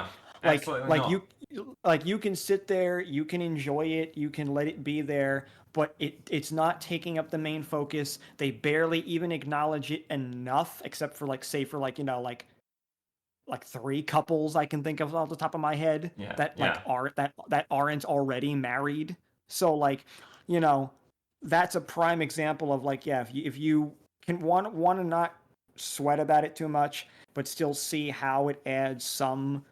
Like absolutely like you not. like you can sit there, you can enjoy it, you can let it be there, but it's not taking up the main focus. They barely even acknowledge it enough, except for like say for like like three couples I can think of off the top of my head Yeah, that like yeah. that aren't already married. So like, you know, that's a prime example of like, yeah, if you can want to not sweat about it too much, but still see how it adds some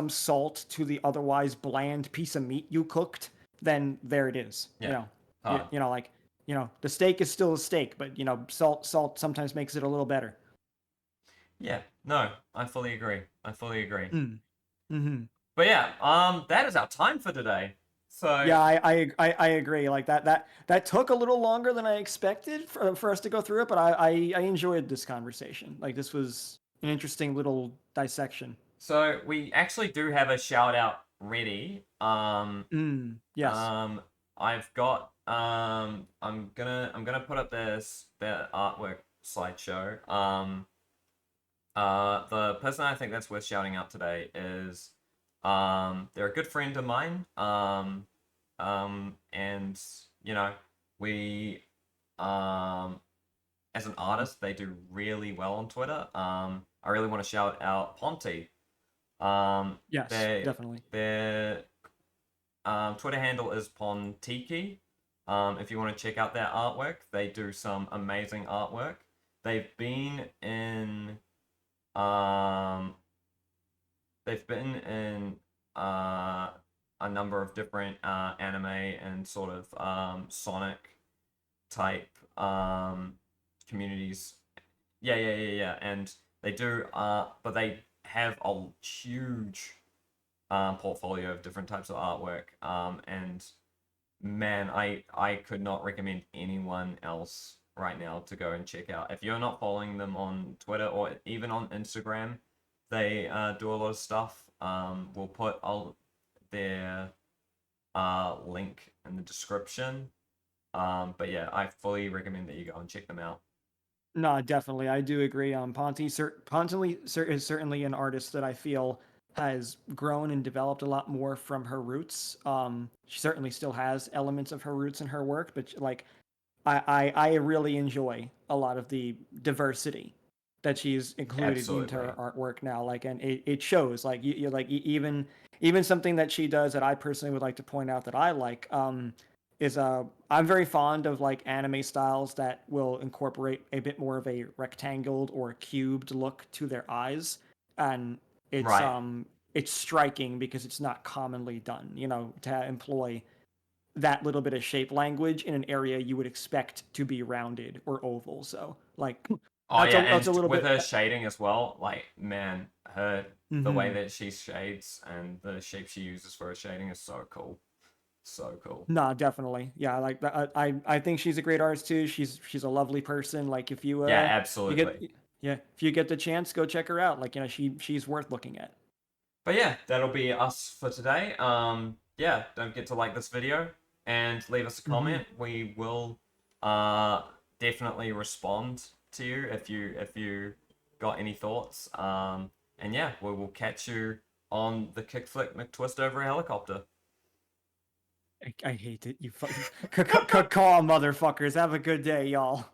salt to the otherwise bland piece of meat you cooked, then there it is. Yeah. Hard. Like, the steak is still a steak, but salt sometimes makes it a little better. Yeah. No, I fully agree. I fully agree. Mm. Mm-hmm. But yeah, that is our time for today. So Yeah, I agree. Like that took a little longer than I expected for us to go through it, but I enjoyed this conversation. Like this was an interesting little dissection. so we actually do have a shout out ready. Yes. I've got I'm gonna put up the artwork slideshow. The person I think that's worth shouting out today is they're a good friend of mine. And you know, we as an artist, they do really well on Twitter. I really want to shout out Ponte. Yes, definitely. Their Twitter handle is Pontiki. If you want to check out their artwork, they do some amazing artwork. They've been in um, they've been in a number of different anime and sort of Sonic type communities. Yeah. And they do, but they have a huge portfolio of different types of artwork. And man, I could not recommend anyone else right now to go and check out. If you're not following them on Twitter or even on Instagram, they do a lot of stuff. We'll put all their link in the description. But yeah, I fully recommend that you go and check them out. No, definitely. I do agree. Ponte is certainly an artist that I feel has grown and developed a lot more from her roots. She certainly still has elements of her roots in her work, but like I really enjoy a lot of the diversity that she's included into her Absolutely. artwork now. Like, and it shows. Like, even something that she does that I personally would like to point out that I like. Is I'm very fond of like anime styles that will incorporate a bit more of a rectangled or cubed look to their eyes, and it's Right. um it's striking because it's not commonly done. To employ that little bit of shape language in an area you would expect to be rounded or oval. So like Oh that's yeah, a and little with bit. her shading as well, like man, her the way Mm-hmm. that she shades and the shape she uses for her shading is so cool. So cool. Nah, definitely. Yeah, like I think she's a great artist too. She's a lovely person. Like Yeah, if you get absolutely. yeah, if you get the chance, go check her out. Like, she's worth looking at. But yeah, that'll be us for today. Yeah, don't forget to like this video and leave us a Hmm. comment. We will uh definitely respond to you if you got any thoughts. And yeah, we will catch you on the kickflip McTwist over a helicopter. I hate it. You fucking caw motherfuckers. Have a good day, y'all.